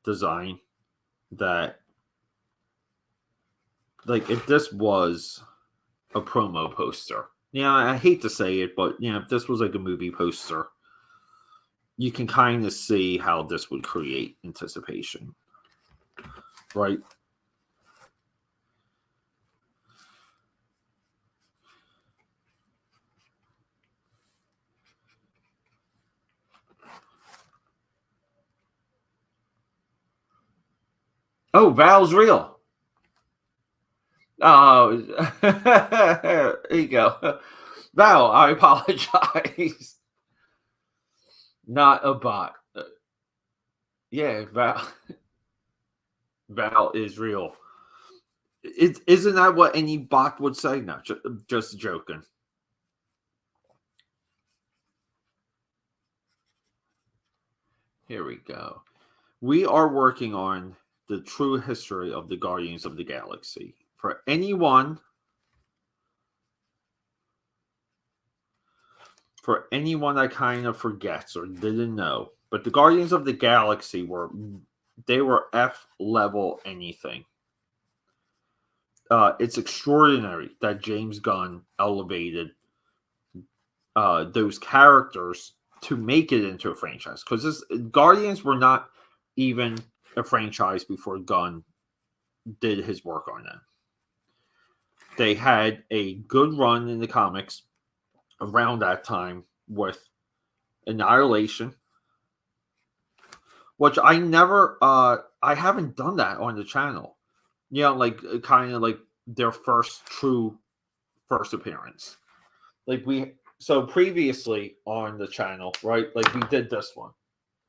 design that, like, if this was a promo poster, I hate to say it, but if this was like a movie poster, you can kind of see how this would create anticipation, right? Oh, Val's real. Oh, there you go. Val, I apologize. Not a bot. Yeah, Val is real. Isn't that what any bot would say? No, just joking. Here we go. We are working on the true history of the Guardians of the Galaxy. For anyone that kind of forgets or didn't know, but the Guardians of the Galaxy were F level anything. It's extraordinary that James Gunn elevated those characters to make it into a franchise, because Guardians were not even a franchise before Gunn did his work on them. They had a good run in the comics around that time with Annihilation, which I never I haven't done that on the channel. You know, like kind of like their first appearance. Like so previously on the channel, right? Like we did this one.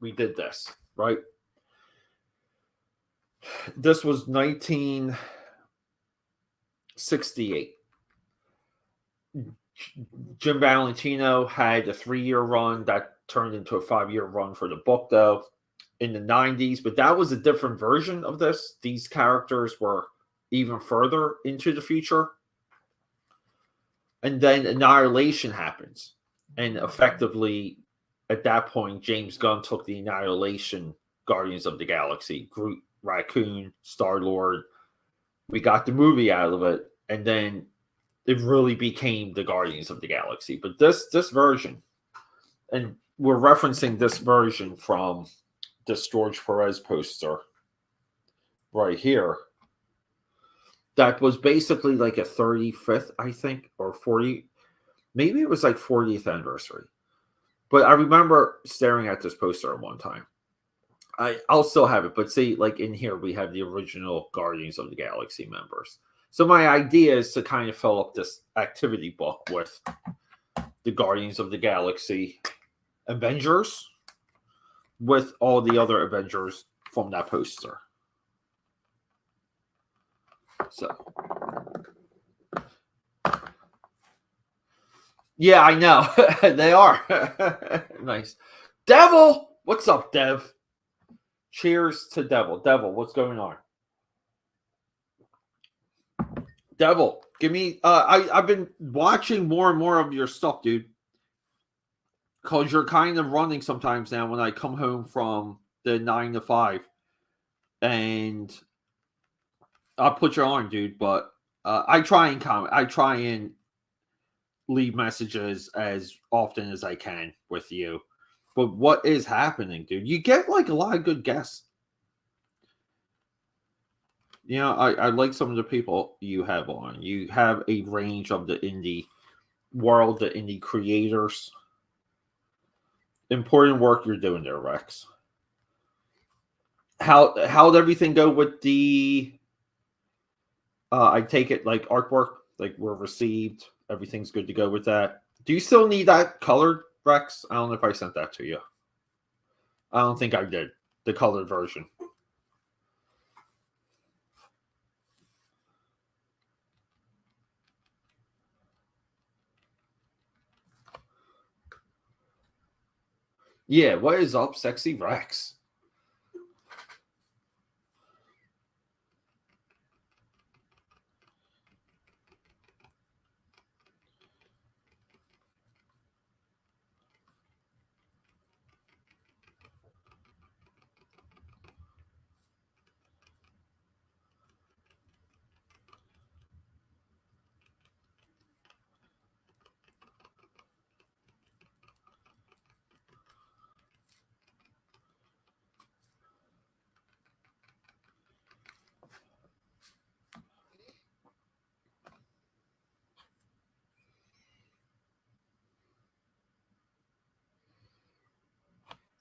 We did this, right? This was 1968. Jim Valentino had a 3-year run that turned into a 5-year run for the book, though, in the 90s. But that was a different version of this. These characters were even further into the future. And then Annihilation happens. And effectively, at that point, James Gunn took the Annihilation Guardians of the Galaxy, Groot, Raccoon, Star-Lord. We got the movie out of it. And then it really became the Guardians of the Galaxy. But this version, and we're referencing this version from this George Perez poster right here, that was basically like a 35th, I think, or 40, maybe it was like 40th anniversary. But I remember staring at this poster at one time. I'll still have it, but see, like in here, we have the original Guardians of the Galaxy members. So my idea is to kind of fill up this activity book with the Guardians of the Galaxy Avengers with all the other Avengers from that poster. So, yeah, I know. They are. Nice. Devil! What's up, Dev? Cheers to Devil. Devil, what's going on? Devil, give me. I've been watching more and more of your stuff, dude. Because you're kind of running sometimes now when I come home from the 9 to 5. And I'll put you on, dude. But I try and comment. I try and leave messages as often as I can with you. But what is happening, dude? You get like a lot of good guests. You know, I like some of the people you have on. You have a range of the indie world, the indie creators. Important work you're doing there, Rex. How'd everything go with the I take it like artwork, like were received, everything's good to go with that. Do you still need that colored, Rex? I don't know if I sent that to you. I don't think I did. The colored version. Yeah, what is up, Sexy Rex?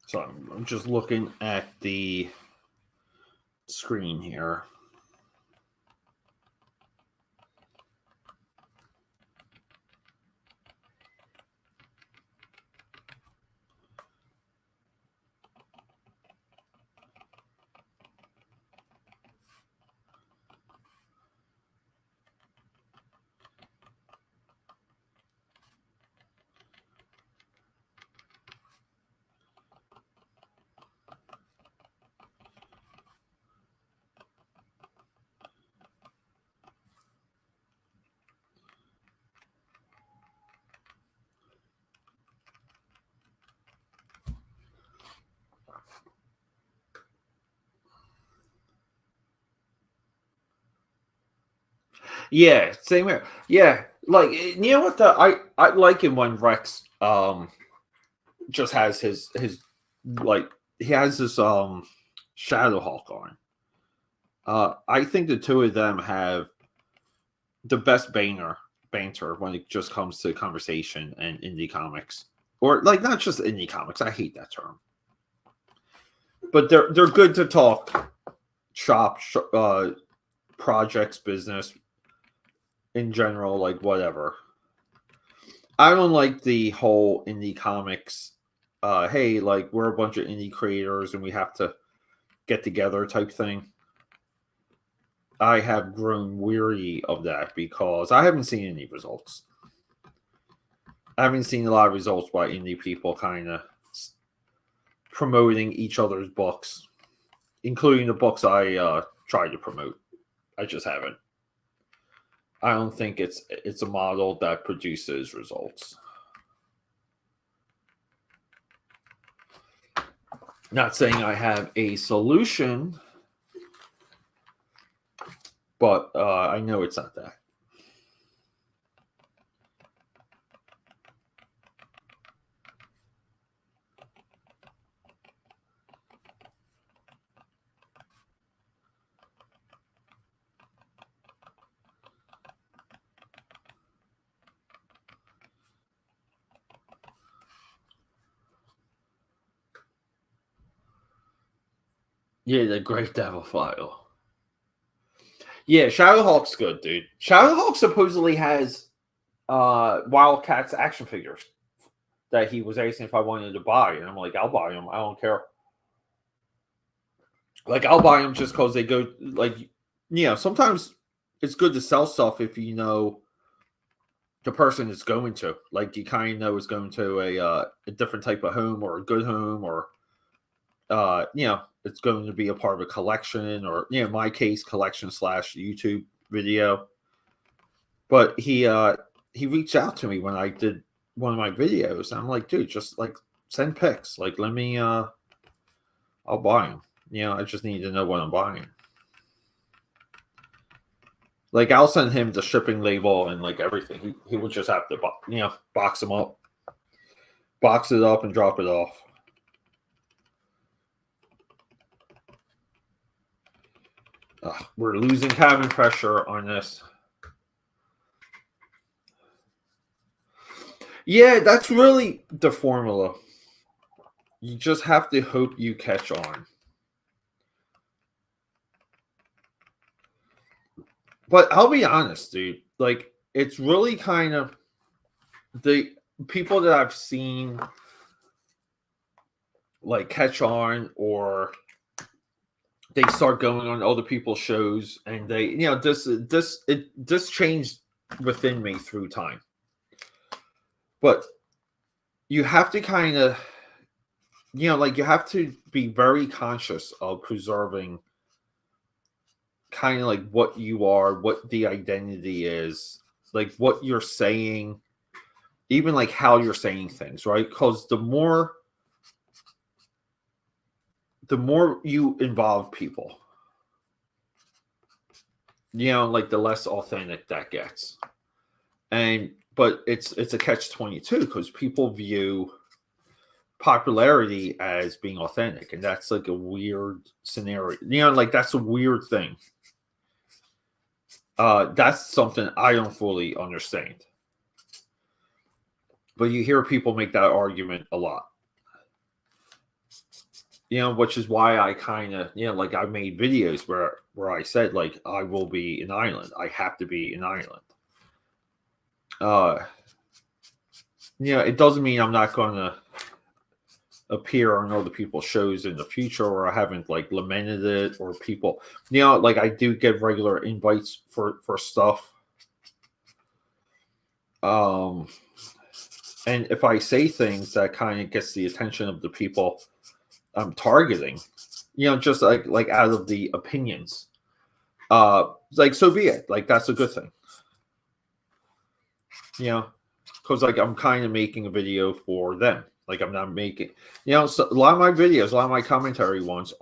So I'm just looking at the screen here. Yeah, same here. Yeah, like you know what I like it when Rex just has his like he has this Shadowhawk on. I think the two of them have the best banter when it just comes to conversation and indie comics, or like not just indie comics. I hate that term, but they're good to talk projects, business in general, like whatever. I don't like the whole indie comics. Hey, like we're a bunch of indie creators and we have to get together type thing. I have grown weary of that because I haven't seen any results. I haven't seen a lot of results by indie people kind of promoting each other's books, including the books I tried to promote. I just haven't. I don't think it's a model that produces results. Not saying I have a solution, but I know it's not that. Yeah, the Great Devil File. Yeah, Shadowhawk's good, dude. Shadowhawk supposedly has Wildcats action figures that he was asking if I wanted to buy, and I'm like, I'll buy them. I don't care. Like, I'll buy them just because they go like, sometimes it's good to sell stuff if you know the person is going to. Like, you kind of know is going to a different type of home or a good home, or it's going to be a part of a collection, or in my case, collection / YouTube video. But he reached out to me when I did one of my videos. And I'm like, dude, just like send pics. Like, let me I'll buy them. I just need to know what I'm buying. Like, I'll send him the shipping label and like everything. He would just have to box them up, box it up, and drop it off. We're losing cabin pressure on this. Yeah, that's really the formula. You just have to hope you catch on. But I'll be honest, dude. Like, it's really kind of the people that I've seen like catch on, or they start going on other people's shows, and they, this changed within me through time. But you have to kind of, like you have to be very conscious of preserving kind of like what you are, what the identity is, like what you're saying, even like how you're saying things, right? Because the more you involve people, like the less authentic that gets. But it's a catch-22 because people view popularity as being authentic, and that's like a weird scenario. Like that's a weird thing. That's something I don't fully understand. But you hear people make that argument a lot. which is why I kind of, like I made videos where I said like I will be an island. I have to be an island. It doesn't mean I'm not going to appear on other people's shows in the future, or I haven't like lamented it, or people, like I do get regular invites for stuff. And if I say things that kind of gets the attention of the people I'm targeting, just like out of the opinions, like so be it. Like that's a good thing. Because like I'm kind of making a video for them. Like I'm not making, so a lot of my videos, a lot of my commentary ones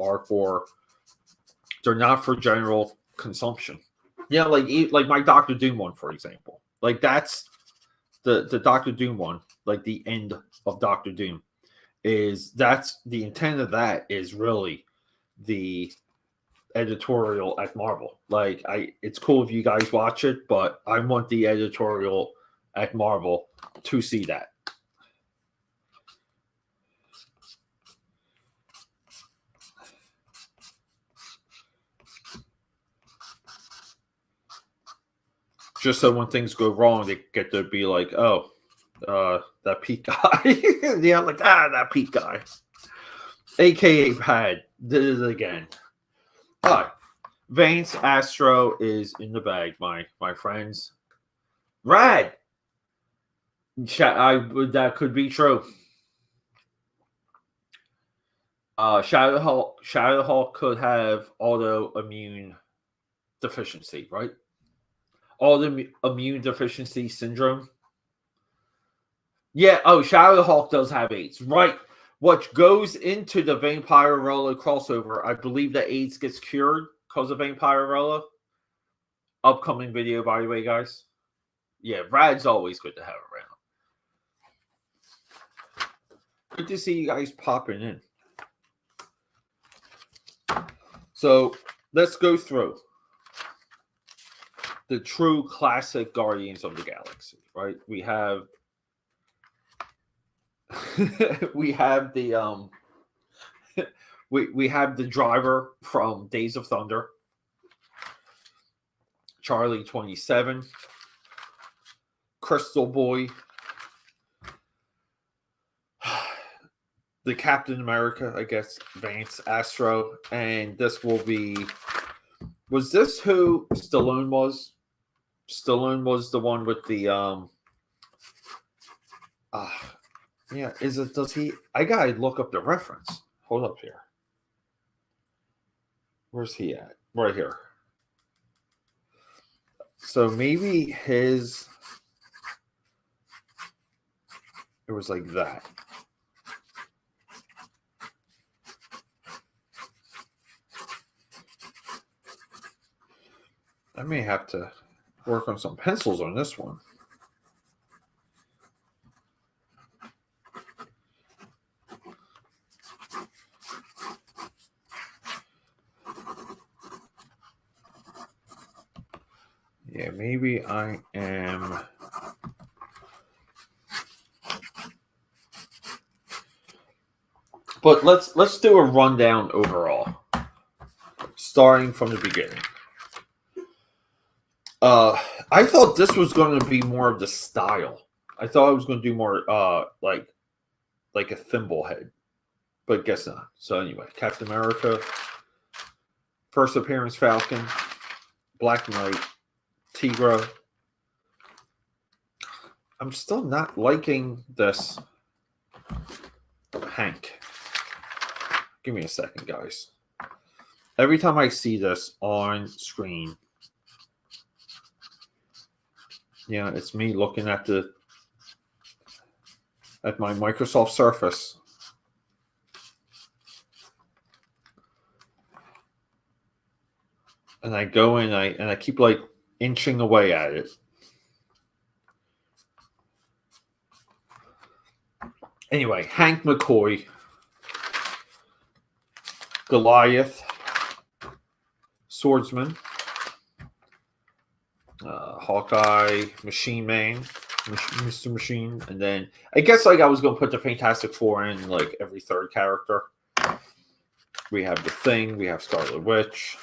they're not for general consumption. Like my Doctor Doom one, for example. Like that's the Doctor Doom one, like the end of Doctor Doom that's the intent of that is really the editorial at Marvel. Like it's cool if you guys watch it, but I want the editorial at Marvel to see that. Just so when things go wrong, they get to be like, oh, that Pete guy. Like, that Pete guy. AKA Pad did it again. All right. Vance Astro is in the bag, my friends. Rad. That could be true. Shadow Hulk could have autoimmune deficiency, right? Autoimmune deficiency syndrome. Yeah. Oh, Shadow Hulk does have AIDS, right? What goes into the Vampirella crossover? I believe that AIDS gets cured because of Vampirella. Upcoming video, by the way, guys. Yeah, Rad's always good to have around. Good to see you guys popping in. So let's go through the true classic Guardians of the Galaxy, right? We have we have the we have the driver from Days of Thunder, Charlie 27, Crystal Boy, the Captain America, I guess, Vance Astro, and this will be. Was this who Stallone was? Stallone was the one with the yeah, does he? I gotta look up the reference. Hold up here. Where's he at? Right here. So maybe it was like that. I may have to work on some pencils on this one. Yeah, maybe I am. But let's do a rundown overall, starting from the beginning. I thought this was going to be more of the style. I thought I was going to do more like a thimble head, but guess not. So anyway, Captain America, first appearance Falcon, Black Knight, Tigra. I'm still not liking this Hank. Give me a second, guys. Every time I see this on screen, it's me looking at my Microsoft Surface. And I go in and I keep like inching away at it. Anyway, Hank McCoy, Goliath, Swordsman, Hawkeye, Machine Man, Mr. Machine, and then I guess like I was going to put the Fantastic Four in like every third character. We have the Thing. We have Scarlet Witch.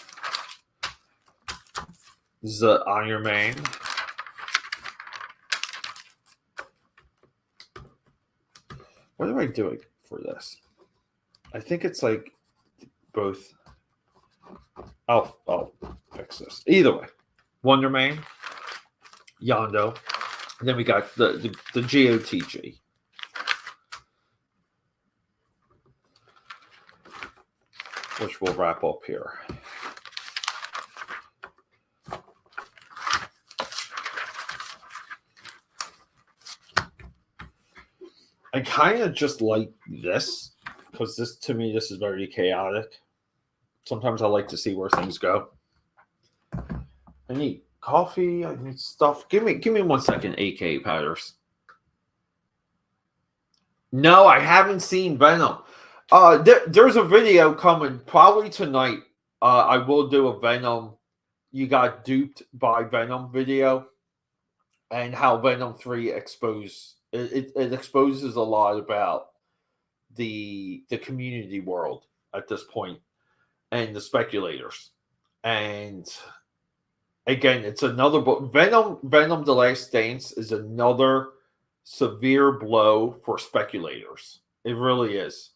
The Iron Man. What am I doing for this? I think it's like both. I'll fix this. Either way, Wonder Man, Yondo, and then we got the GOTG. Which we'll wrap up here. I kind of just like this because this, to me, this is very chaotic. Sometimes I like to see where things go. I need coffee. I need stuff. Give me 1 second, AK powders. No, I haven't seen Venom. There's a video coming probably tonight. I will do a Venom. You got duped by Venom video, and how Venom 3 it exposes a lot about the community world at this point and the speculators. And again, it's another book. Venom The Last Dance is another severe blow for speculators. It really is.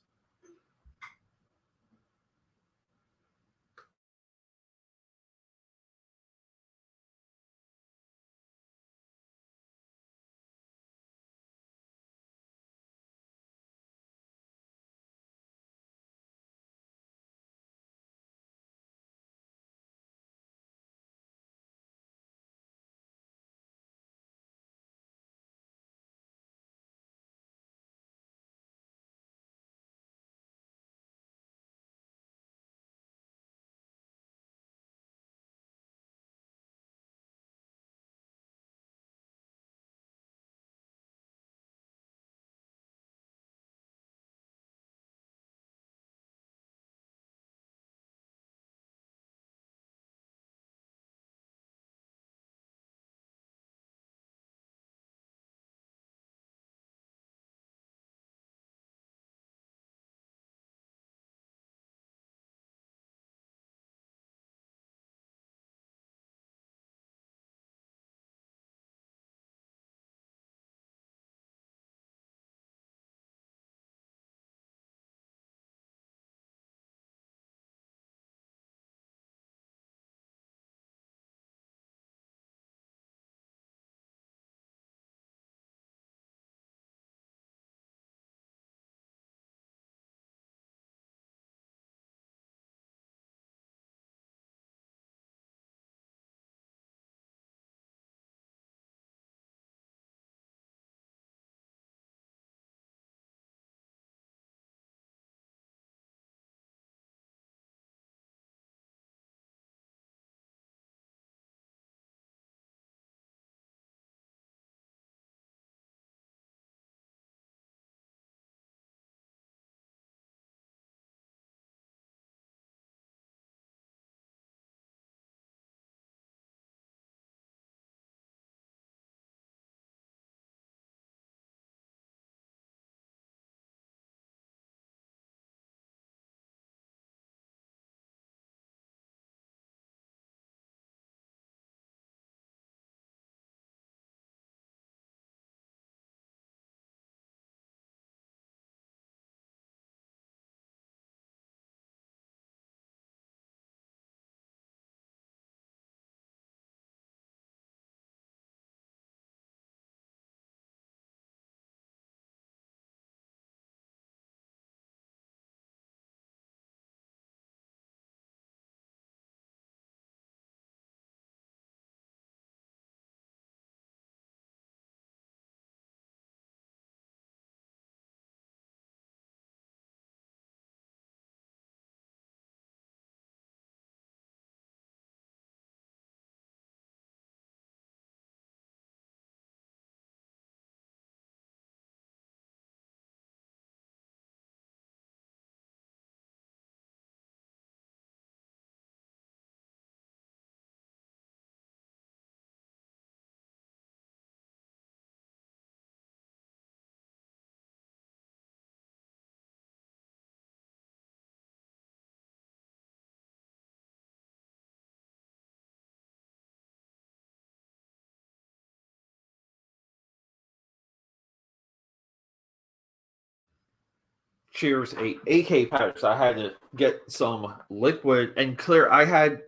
Cheers, AK powders. I had to get some liquid and clear. I had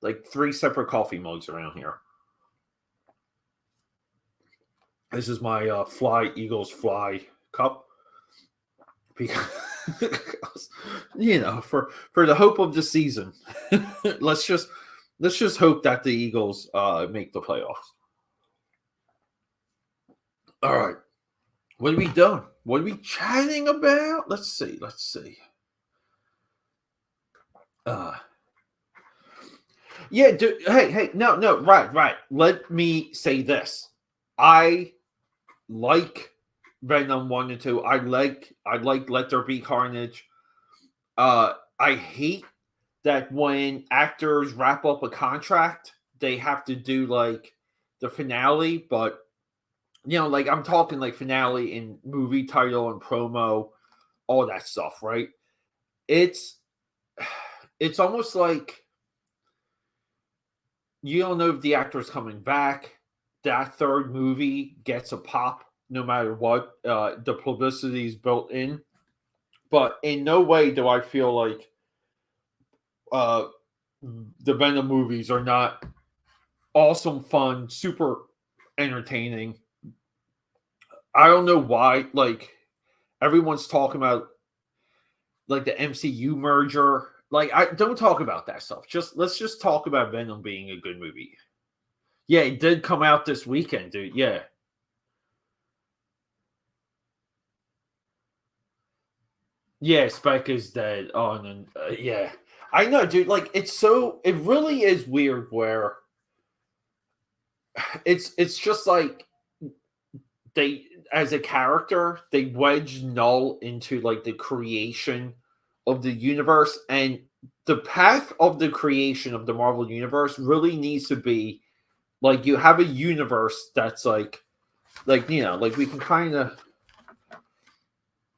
like 3 separate coffee mugs around here. This is my Eagles Fly cup because for the hope of the season. let's just hope that the Eagles make the playoffs. All right. What are we doing? What are we chatting about? Let's see. Yeah, dude, hey, no, right. Let me say this. I like Venom 1 and 2. I like Let There Be Carnage. I hate that when actors wrap up a contract, they have to do like the finale, but like I'm talking like finale in movie title and promo, all that stuff, right? It's almost like you don't know if the actor's coming back. That third movie gets a pop no matter what. The publicity is built in. But in no way do I feel like the Venom movies are not awesome, fun, super entertaining. I don't know why. Like, everyone's talking about like the MCU merger. Like, I don't talk about that stuff. Let's just talk about Venom being a good movie. Yeah, it did come out this weekend, dude. Yeah. Yeah, Spike is dead. Oh, and yeah. I know, dude. Like, it really is weird where it's just like they, as a character, they wedge Null into like the creation of the universe, and the path of the creation of the Marvel universe really needs to be like you have a universe that's like like we can kind of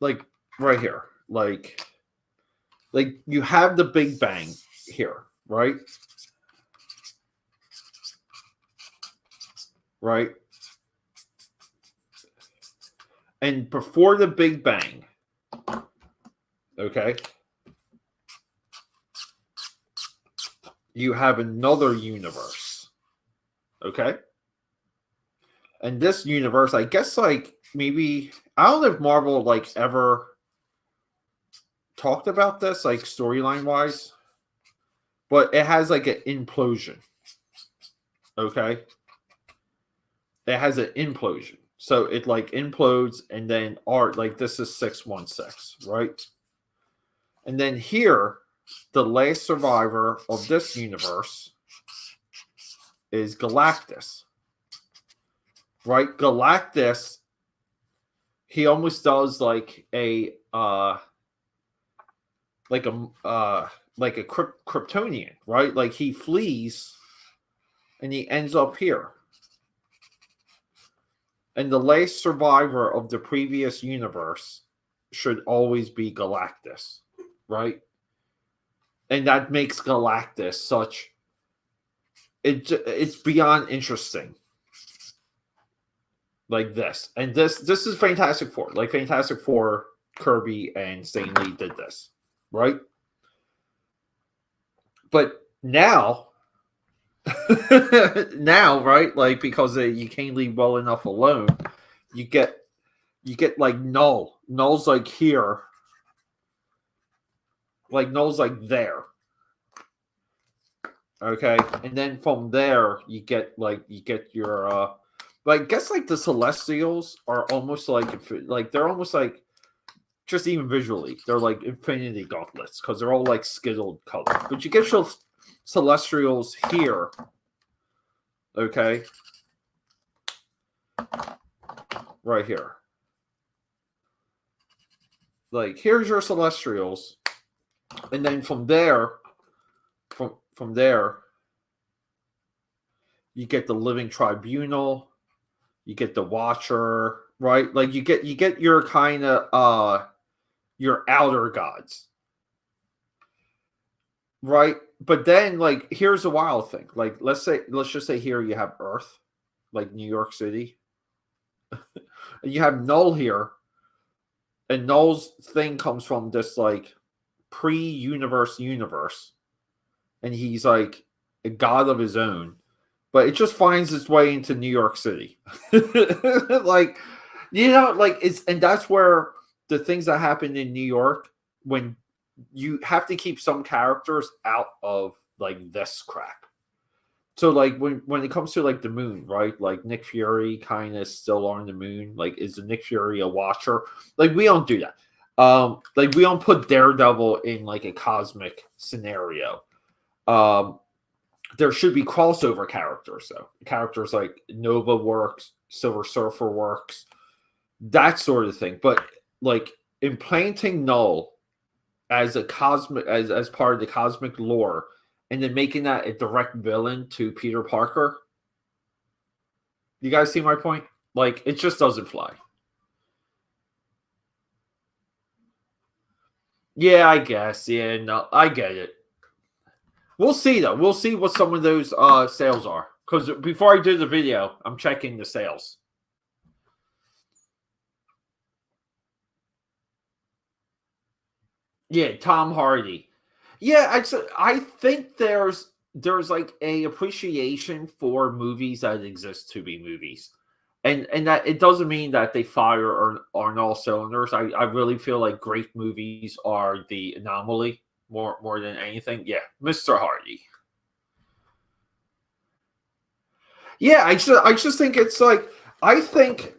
like right here, like you have the Big Bang here, right? Right? And before the Big Bang, okay, you have another universe, okay? And this universe, I guess, like, maybe, I don't know if Marvel, like, ever talked about this, like, storyline-wise, but it has, like, an implosion, okay? It has an implosion. So it, like, implodes, and then like, this is 616, right? And then here, the last survivor of this universe is Galactus. Right? Galactus, he almost does like a Kryptonian, right? Like, he flees and he ends up here. And the last survivor of the previous universe should always be Galactus, right? And that makes Galactus such it's beyond interesting. Like this. And this is Fantastic Four. Like, Fantastic Four, Kirby and Stan Lee did this, right? But now right, like, because you can't leave well enough alone, you get like Null's like here, like Null's like there, okay? And then from there you get your like, I guess, like, the Celestials are almost like they're almost like, just even visually, they're like Infinity Gauntlets because they're all like skittled colors. But you get your Celestials here, okay? Right here. Like, here's your Celestials, and then from there, from there, you get the Living Tribunal. You get the Watcher, right? Like, you get your kind of your outer gods, right? But then, like, here's a wild thing. Like, let's just say here you have Earth, like New York City, and you have Null here, And Null's thing comes from this like pre-universe universe, and he's like a god of his own. But it just finds its way into New York City. Like, like it's, and that's where the things that happen in New York, when you have to keep some characters out of like this crap. So like when it comes to like the moon, right? Like Nick Fury kind of still on the moon. Like, is the Nick Fury a watcher? Like, we don't do that. Like, we don't put Daredevil in like a cosmic scenario. There should be crossover characters though. Characters like Nova works, Silver Surfer works, that sort of thing. But like implanting Null as a cosmic as part of the cosmic lore, and then making that a direct villain to Peter Parker. You guys see my point? Like, it just doesn't fly. Yeah, I guess. Yeah, no, I get it. We'll see though. We'll see what some of those sales are. Because before I do the video, I'm checking the sales. Yeah, Tom Hardy. Yeah, I think there's like a appreciation for movies that exist to be movies, and that it doesn't mean that they fire or on all cylinders. I really feel like great movies are the anomaly more than anything. Yeah, Mr. Hardy. Yeah, I just think it's like, I think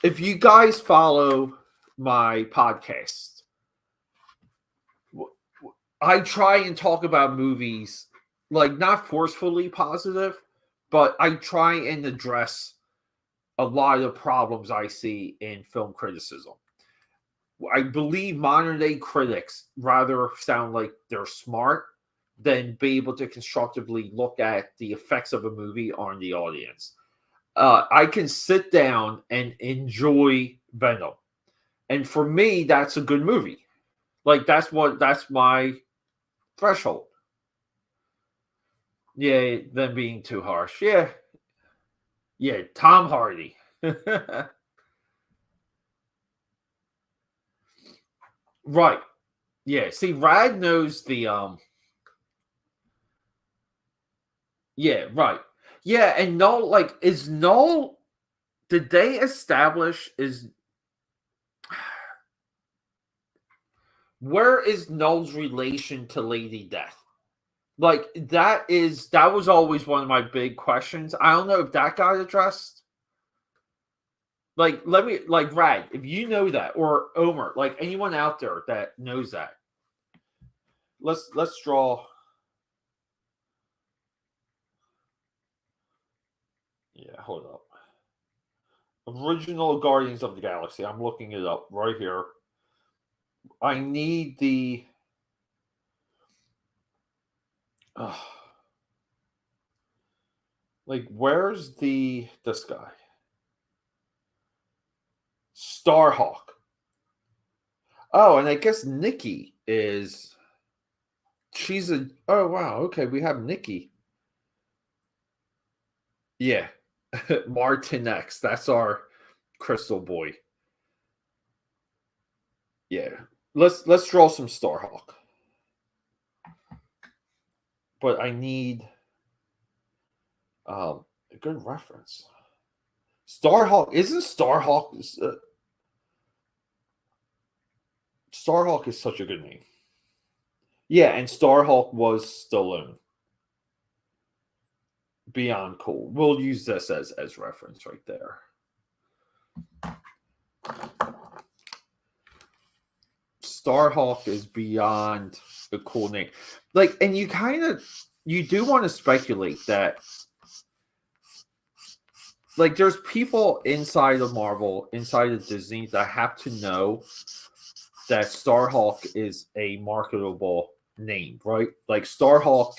if you guys follow my podcast, I try and talk about movies, like, not forcefully positive, but I try and address a lot of the problems I see in film criticism. I believe modern day critics rather sound like they're smart than be able to constructively look at the effects of a movie on the audience. I can sit down and enjoy Venom, and for me, that's a good movie. Like, that's my threshold. Yeah, them being too harsh. Yeah, yeah. Tom Hardy. Right. Yeah. See, Rad knows the Yeah. Right. Yeah, and Null, like, is Null? Did they establish is where is Null's relation to Lady Death? Like, that was always one of my big questions. I don't know if that got addressed. Like, let me, like, Rad, if you know that, or Omer, like anyone out there that knows that, let's draw. Yeah, hold up. Original Guardians of the Galaxy. I'm looking it up right here. I need the. Like, where's this guy? Starhawk. Oh, and I guess Nikki is. She's a. Oh, wow. Okay, we have Nikki. Yeah. Martin X. That's our crystal boy. Yeah. Let's draw some Starhawk. But I need a good reference. Starhawk. Isn't Starhawk Starhawk is such a good name. Yeah, and Starhawk was Stallone. Beyond cool. We'll use this as reference right there. Starhawk is beyond a cool name. Like, and you do want to speculate that, like, there's people inside of Marvel, inside of Disney, that have to know that Starhawk is a marketable name, right? Like, Starhawk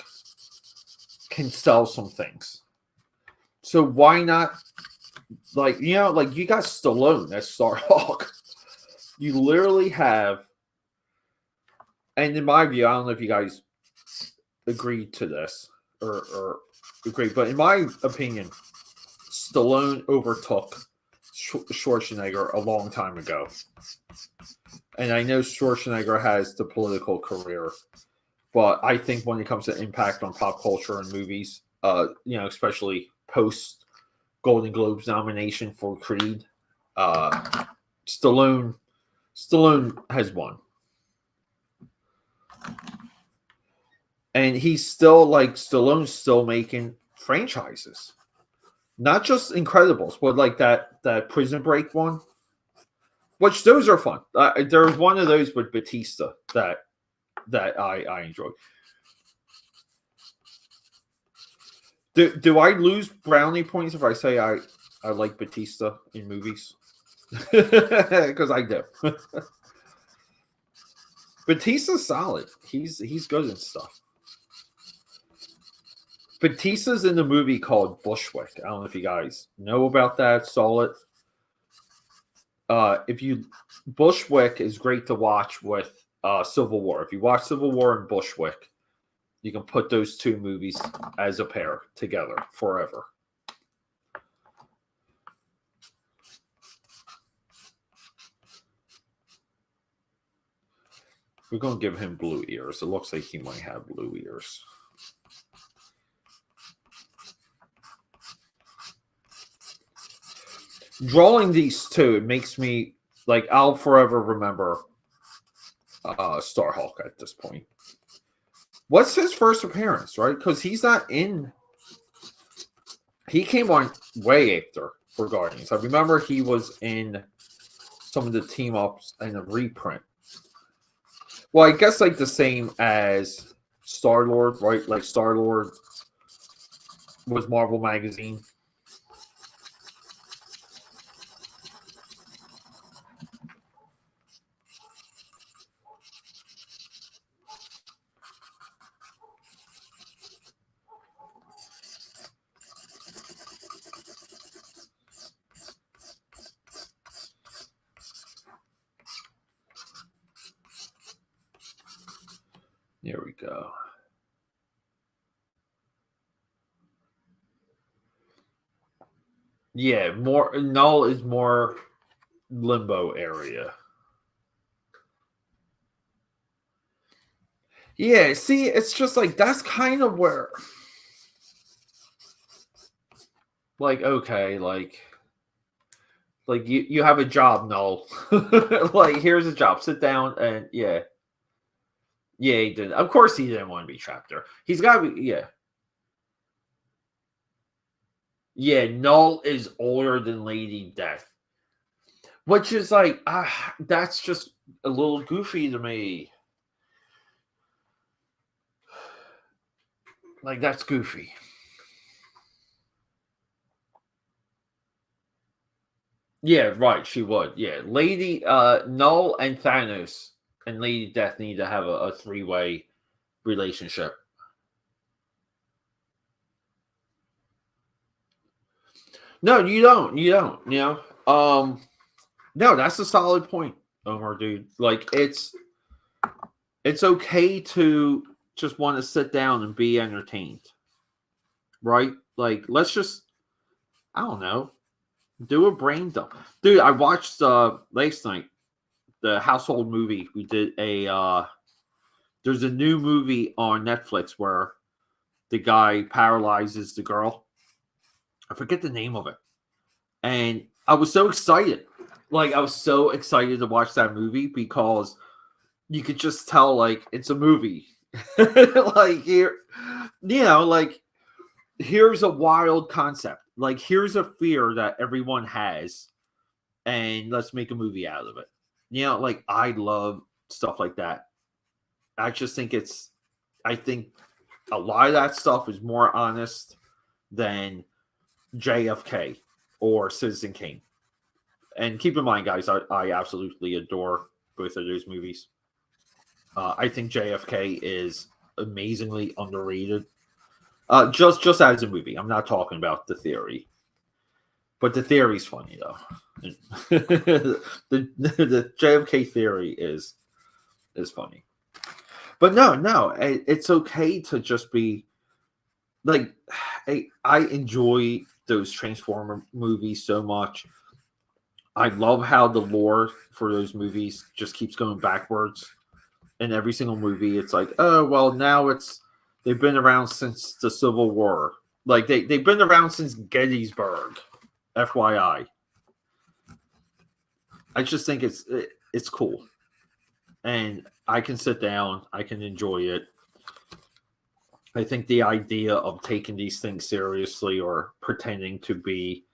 can sell some things. So why not, like, like, you got Stallone as Starhawk. You literally have, and in my view, I don't know if you guys agree to this or agree, but in my opinion, Stallone overtook Schwarzenegger a long time ago. And I know Schwarzenegger has the political career, but I think when it comes to impact on pop culture and movies, especially post Golden Globes nomination for Creed, Stallone has won. And Stallone's still making franchises. Not just Incredibles, but like that Prison Break one, which those are fun. There's one of those with Batista that I enjoyed. Do I lose brownie points if I say I like Batista in movies? Because I do. Batista's solid. He's good and stuff. Batista's in the movie called Bushwick. I don't know if you guys know about that, saw it. Bushwick is great to watch with Civil War. If you watch Civil War and Bushwick, you can put those two movies as a pair together forever. We're going to give him blue ears. It looks like he might have blue ears. Drawing these two, it makes me I'll forever remember Starhawk at this point. What's his first appearance, right? Because he's not in. He came on way after for Guardians. I remember he was in some of the team ups and a reprint. Well, I guess the same as Star-Lord, right? Like Star-Lord was Marvel Magazine. Here we go. Yeah, Null is more limbo area. Yeah, see, it's just that's kind of where okay, you have a job, Null. Here's a job. Sit down and yeah. Yeah, he did. Of course he didn't want to be trapped there. He's got to be, yeah. Yeah, Null is older than Lady Death. Which is that's just a little goofy to me. That's goofy. Yeah, right, she would. Yeah, Lady Null and Thanos and Lady Death need to have a three-way relationship. No, you don't. You don't. No, that's a solid point, Omar, dude. It's okay to just want to sit down and be entertained, right? Let's just, I don't know, do a brain dump, dude. I watched last night the household movie. We did there's a new movie on Netflix where the guy paralyzes the girl. I forget the name of it. And I was so excited. I was so excited to watch that movie because you could just tell, it's a movie. Here, here's a wild concept. Here's a fear that everyone has, and let's make a movie out of it. I love stuff like that. I just think I think a lot of that stuff is more honest than JFK or Citizen Kane. And keep in mind, guys, I absolutely adore both of those movies. I think JFK is amazingly underrated. Just as a movie. I'm not talking about the theory. But the theory's funny, though. the JFK theory is funny. But no, it's okay to just be I enjoy those Transformer movies so much. I love how the lore for those movies just keeps going backwards. In every single movie, it's like, oh well, now they've been around since the Civil War. Like they've been around since Gettysburg. FYI. I just think it's cool. And I can sit down, I can enjoy it. I think the idea of taking these things seriously or pretending to be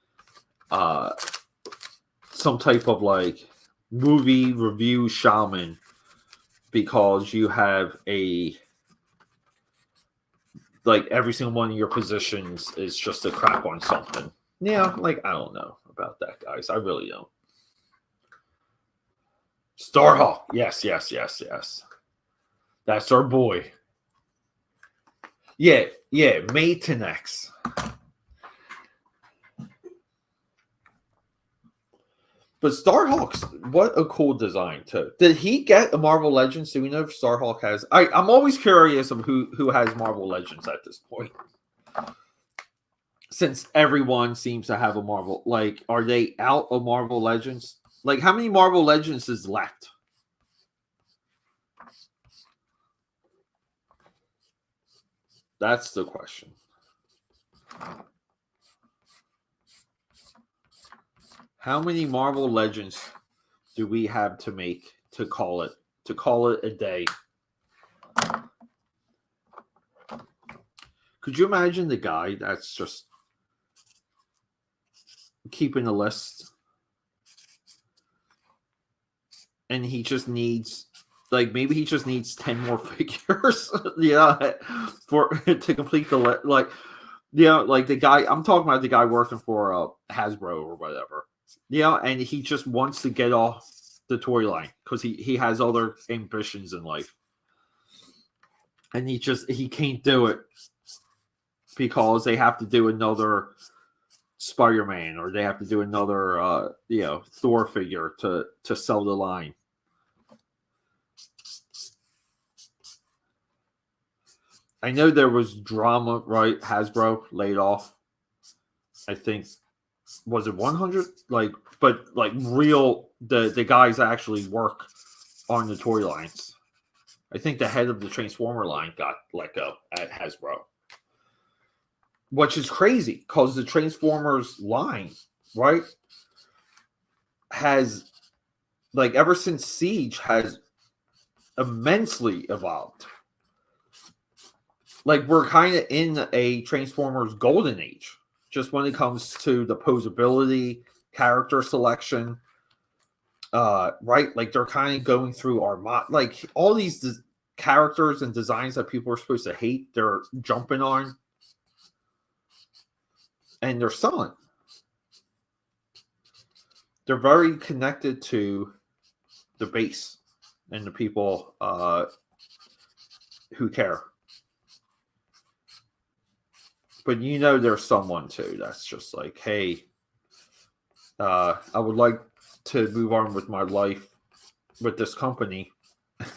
some type of like movie review shaman because you have like every single one of your positions is just a crap on something. Yeah, like I don't know about that, guys. I really don't. Starhawk. Yes. That's our boy. Yeah. Matenex. But Starhawk's what a cool design too. Did he get a Marvel Legends? Do we know if Starhawk has? I'm always curious of who has Marvel Legends at this point. Since everyone seems to have a Marvel, like, are they out of Marvel Legends? Like, how many Marvel Legends is left? That's the question. How many Marvel Legends do we have to make to call it a day? Could you imagine the guy that's just keeping a list and he just needs like maybe he just needs 10 more figures for to complete the like like the guy I'm talking about, the guy working for Hasbro or whatever, and he just wants to get off the toy line because he has other ambitions in life and he can't do it because they have to do another Spider-Man or they have to do another Thor figure to sell the line. I know there was drama, right? Hasbro laid off. I think was it 100? But real the guys that actually work on the toy lines. I think the head of the Transformer line got let go at Hasbro, which is crazy because the Transformers line, right, has ever since Siege has immensely evolved. Like we're kind of in a Transformers golden age, just when it comes to the posability, character selection, right? Like they're kind of going through our like all these characters and designs that people are supposed to hate, they're jumping on, and they're selling. They're very connected to the base and the people who care. But there's someone too that's just like, hey, I would like to move on with my life with this company.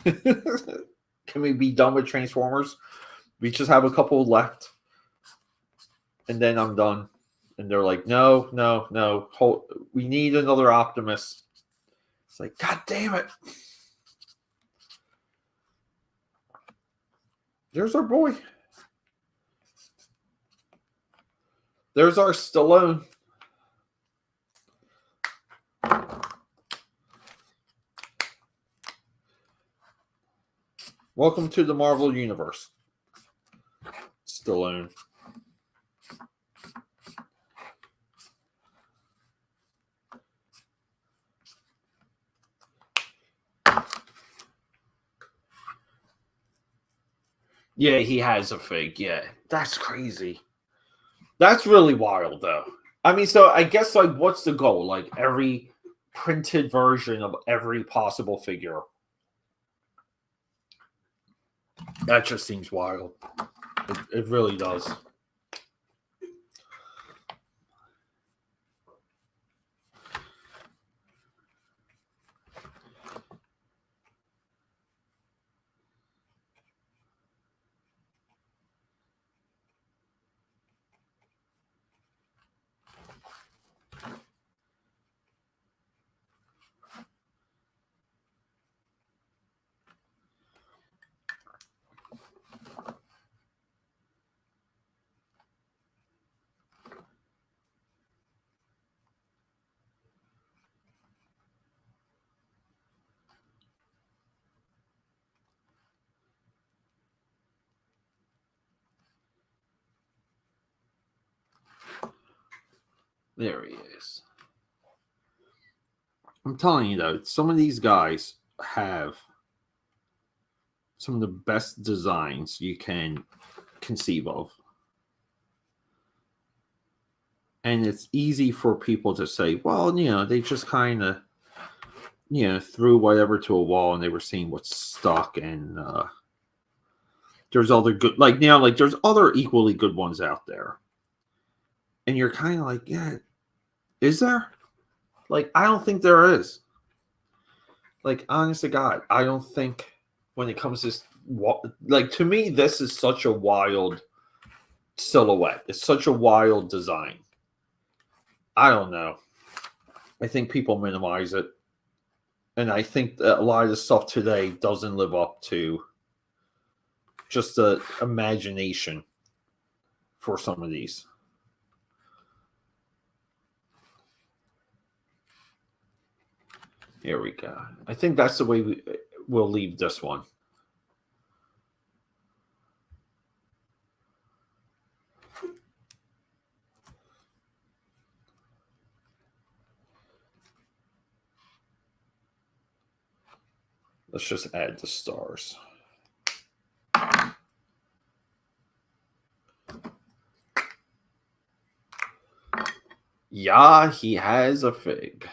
Can we be done with Transformers? We just have a couple left, and then I'm done. And they're like, no, we need another Optimus. It's like, God damn it. There's our boy. There's our Stallone. Welcome to the Marvel Universe, Stallone. Yeah, he has a fig. Yeah, that's crazy. That's really wild, though. I mean, so I guess what's the goal? Like every printed version of every possible figure. That just seems wild. It really does. There he is. I'm telling you though, some of these guys have some of the best designs you can conceive of. And it's easy for people to say, well, they just kind of, threw whatever to a wall and they were seeing what's stuck. And there's other good, like there's other equally good ones out there. And you're kind of like, yeah, is there? Like, I don't think there is. Like, honest to God, I don't think when it comes to, like, to me, this is such a wild silhouette. It's such a wild design. I don't know. I think people minimize it. And I think that a lot of the stuff today doesn't live up to just the imagination for some of these. Here we go. I think that's the way we'll leave this one. Let's just add the stars. Yeah, he has a fig.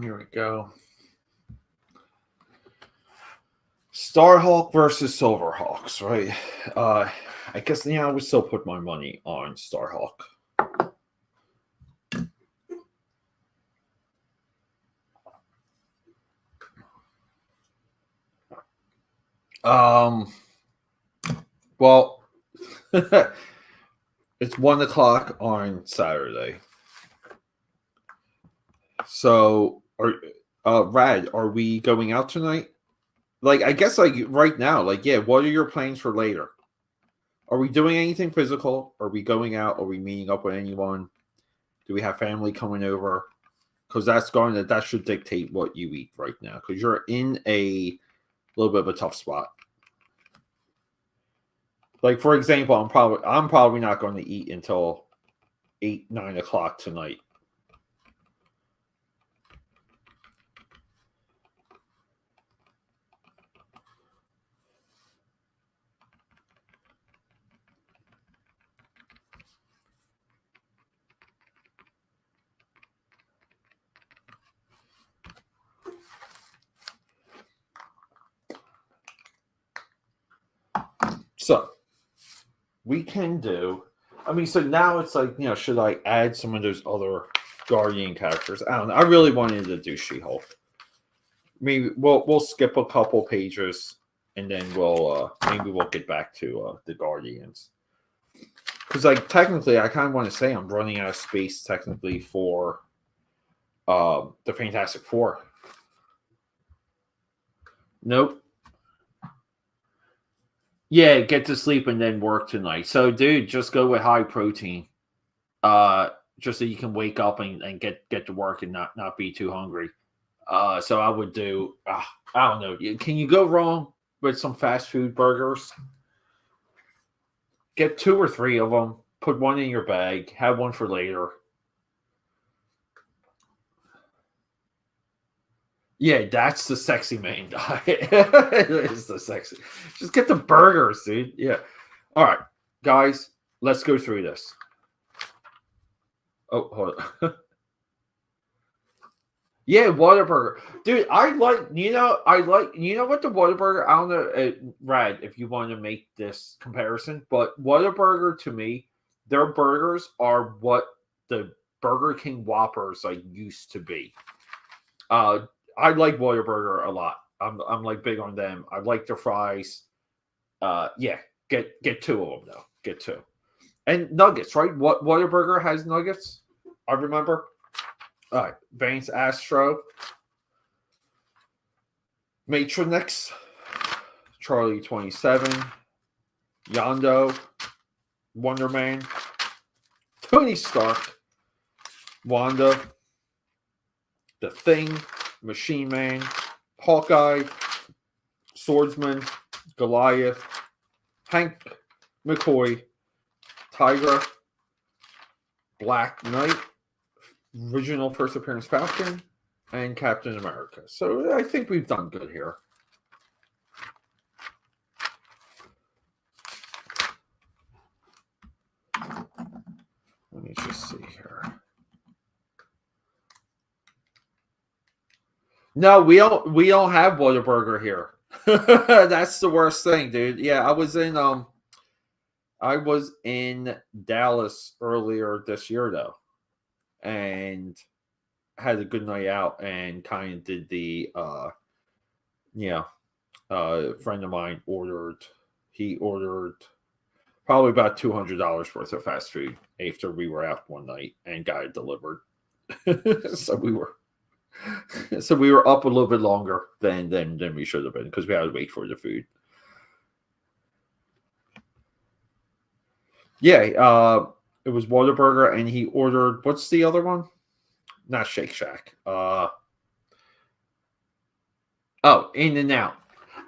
Here we go. Starhawk versus Silverhawks, right? I guess I would still put my money on Starhawk. Well, it's 1:00 on Saturday. So, Rad, are we going out tonight? Like, I guess, like, right now, like, yeah, what are your plans for later? Are we doing anything physical? Are we going out? Are we meeting up with anyone? Do we have family coming over? Because that should dictate what you eat right now. Because you're in a little bit of a tough spot. Like, for example, I'm probably not going to eat until 8-9 o'clock tonight. So we can do. I mean, so now it's like, should I add some of those other Guardian characters? I don't know. I really wanted to do She-Hulk. Maybe we'll skip a couple pages and then maybe we'll get back to the Guardians. Because, like, technically, I kind of want to say I'm running out of space technically for the Fantastic Four. Nope. Yeah, get to sleep and then work tonight. So, dude, just go with high protein. Just so you can wake up and get to work and not be too hungry. So I would do. I don't know. Can you go wrong with some fast food burgers? Get 2 or 3 of them. Put one in your bag. Have one for later. Yeah, that's the sexy man diet. It is the sexy. Just get the burgers, dude. Yeah. All right, guys, let's go through this. Oh, hold on. Yeah, Whataburger. Dude, I what the Whataburger, I don't know, Rad, if you want to make this comparison, but Whataburger to me, their burgers are what the Burger King Whoppers like used to be. I like Whataburger a lot. I'm like big on them. I like their fries. Yeah, get 2 of them though. Get 2. And nuggets, right? What Whataburger has nuggets? I remember. All right, Vance Astro, Matronix, Charlie 27, Yondo, Wonder Man, Tony Stark, Wanda, The Thing, Machine Man, Hawkeye, Swordsman, Goliath, Hank McCoy, Tigra, Black Knight, original first appearance Falcon, and Captain America. So I think we've done good here. Let me just see here. No, we don't have Whataburger here. That's the worst thing, dude. Yeah, I was in Dallas earlier this year though, and had a good night out and kind of did the a friend of mine ordered probably about $200 worth of fast food after we were out one night and got it delivered. so we were up a little bit longer than we should have been because we had to wait for the food. Yeah, it was Whataburger, and he ordered, what's the other one? Not Shake Shack. In-N-Out.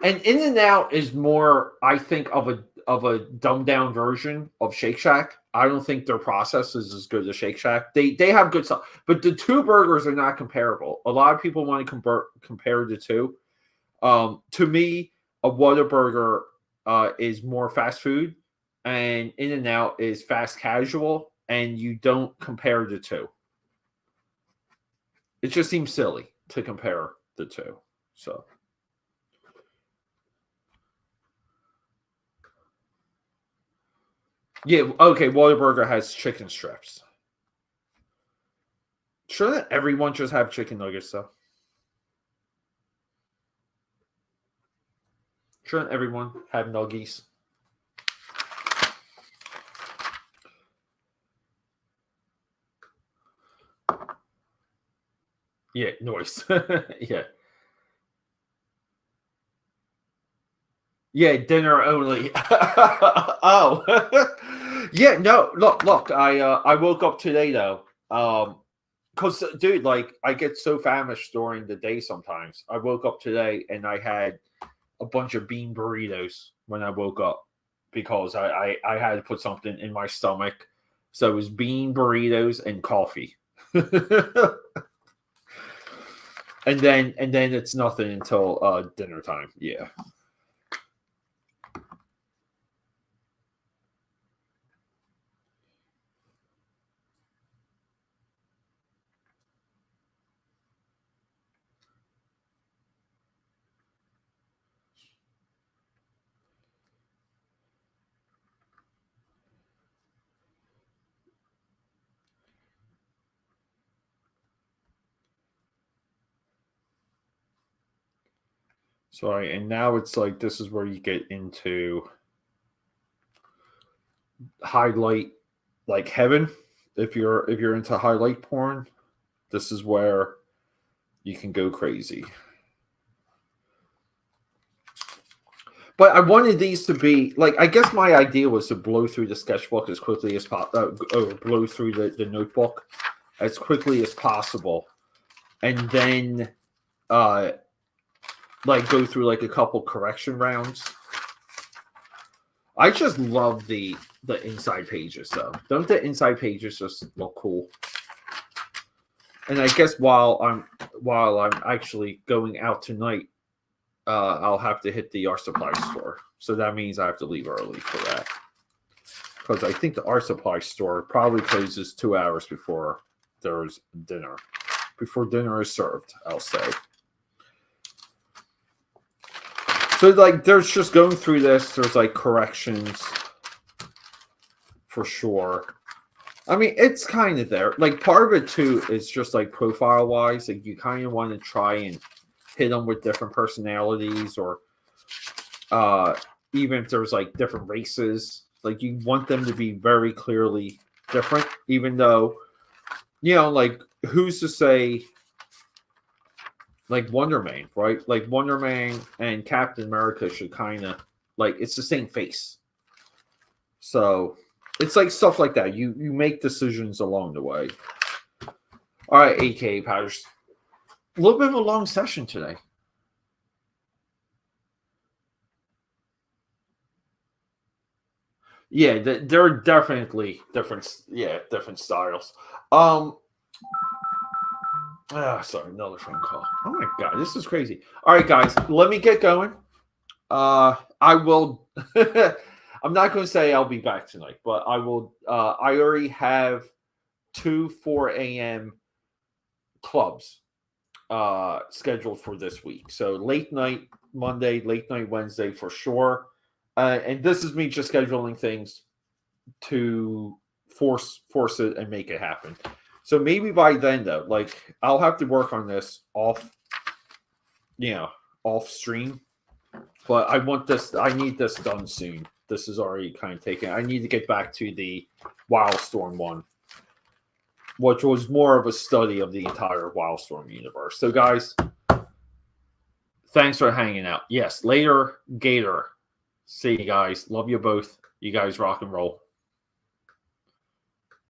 And In-N-Out is more, I think, of a dumbed down version of Shake Shack. I don't think their process is as good as Shake Shack. They have good stuff, but the two burgers are not comparable. A lot of people want to compare the two. To me, a Whataburger is more fast food, and In-N-Out is fast casual, and you don't compare the two. It just seems silly to compare the two. So. Yeah, okay, Whataburger has chicken strips. Shouldn't everyone just have chicken nuggets, though? Shouldn't everyone have nuggies? Yeah, noise. Yeah. Yeah, dinner only. Oh. Yeah, no, look, I woke up today though. Cause dude, like I get so famished during the day sometimes. I woke up today and I had a bunch of bean burritos when I woke up because I had to put something in my stomach. So it was bean burritos and coffee. and then it's nothing until dinner time. Yeah. Sorry, and now it's like this is where you get into highlight like heaven. If you're into highlight porn, this is where you can go crazy. But I wanted these to be like, I guess my idea was to blow through the sketchbook as quickly as possible, blow through the notebook as quickly as possible, and then like go through like a couple correction rounds. I just love the inside pages though. Don't the inside pages just look cool? And I guess while I'm actually going out tonight, I'll have to hit the art supply store. So that means I have to leave early for that. Because I think the art supply store probably closes 2 hours before there's dinner. Before dinner is served, I'll say. So like there's just going through this, there's like corrections for sure. I mean, it's kind of there. Like part of it too is just like profile wise, like you kind of want to try and hit them with different personalities, or even if there's like different races, like you want them to be very clearly different, even though, you know, like who's to say like Wonder Man, right? Like Wonder Man and Captain America should kind of like, it's the same face. So it's like stuff like that. You make decisions along the way. All right, AKA Powders. A little bit of a long session today. Yeah, there are definitely different styles. Sorry, another phone call. Oh my god, this is crazy. All right, guys, let me get going. I will. I'm not going to say I'll be back tonight, but I will. I already have 2 4 a.m. clubs scheduled for this week. So late night Monday, late night Wednesday for sure. And this is me just scheduling things to force it and make it happen. So maybe by then though, like I'll have to work on this off stream. But I need this done soon. This is already kind of taken. I need to get back to the Wildstorm one, which was more of a study of the entire Wildstorm universe. So guys, thanks for hanging out. Yes, later, Gator. See you guys. Love you both. You guys rock and roll.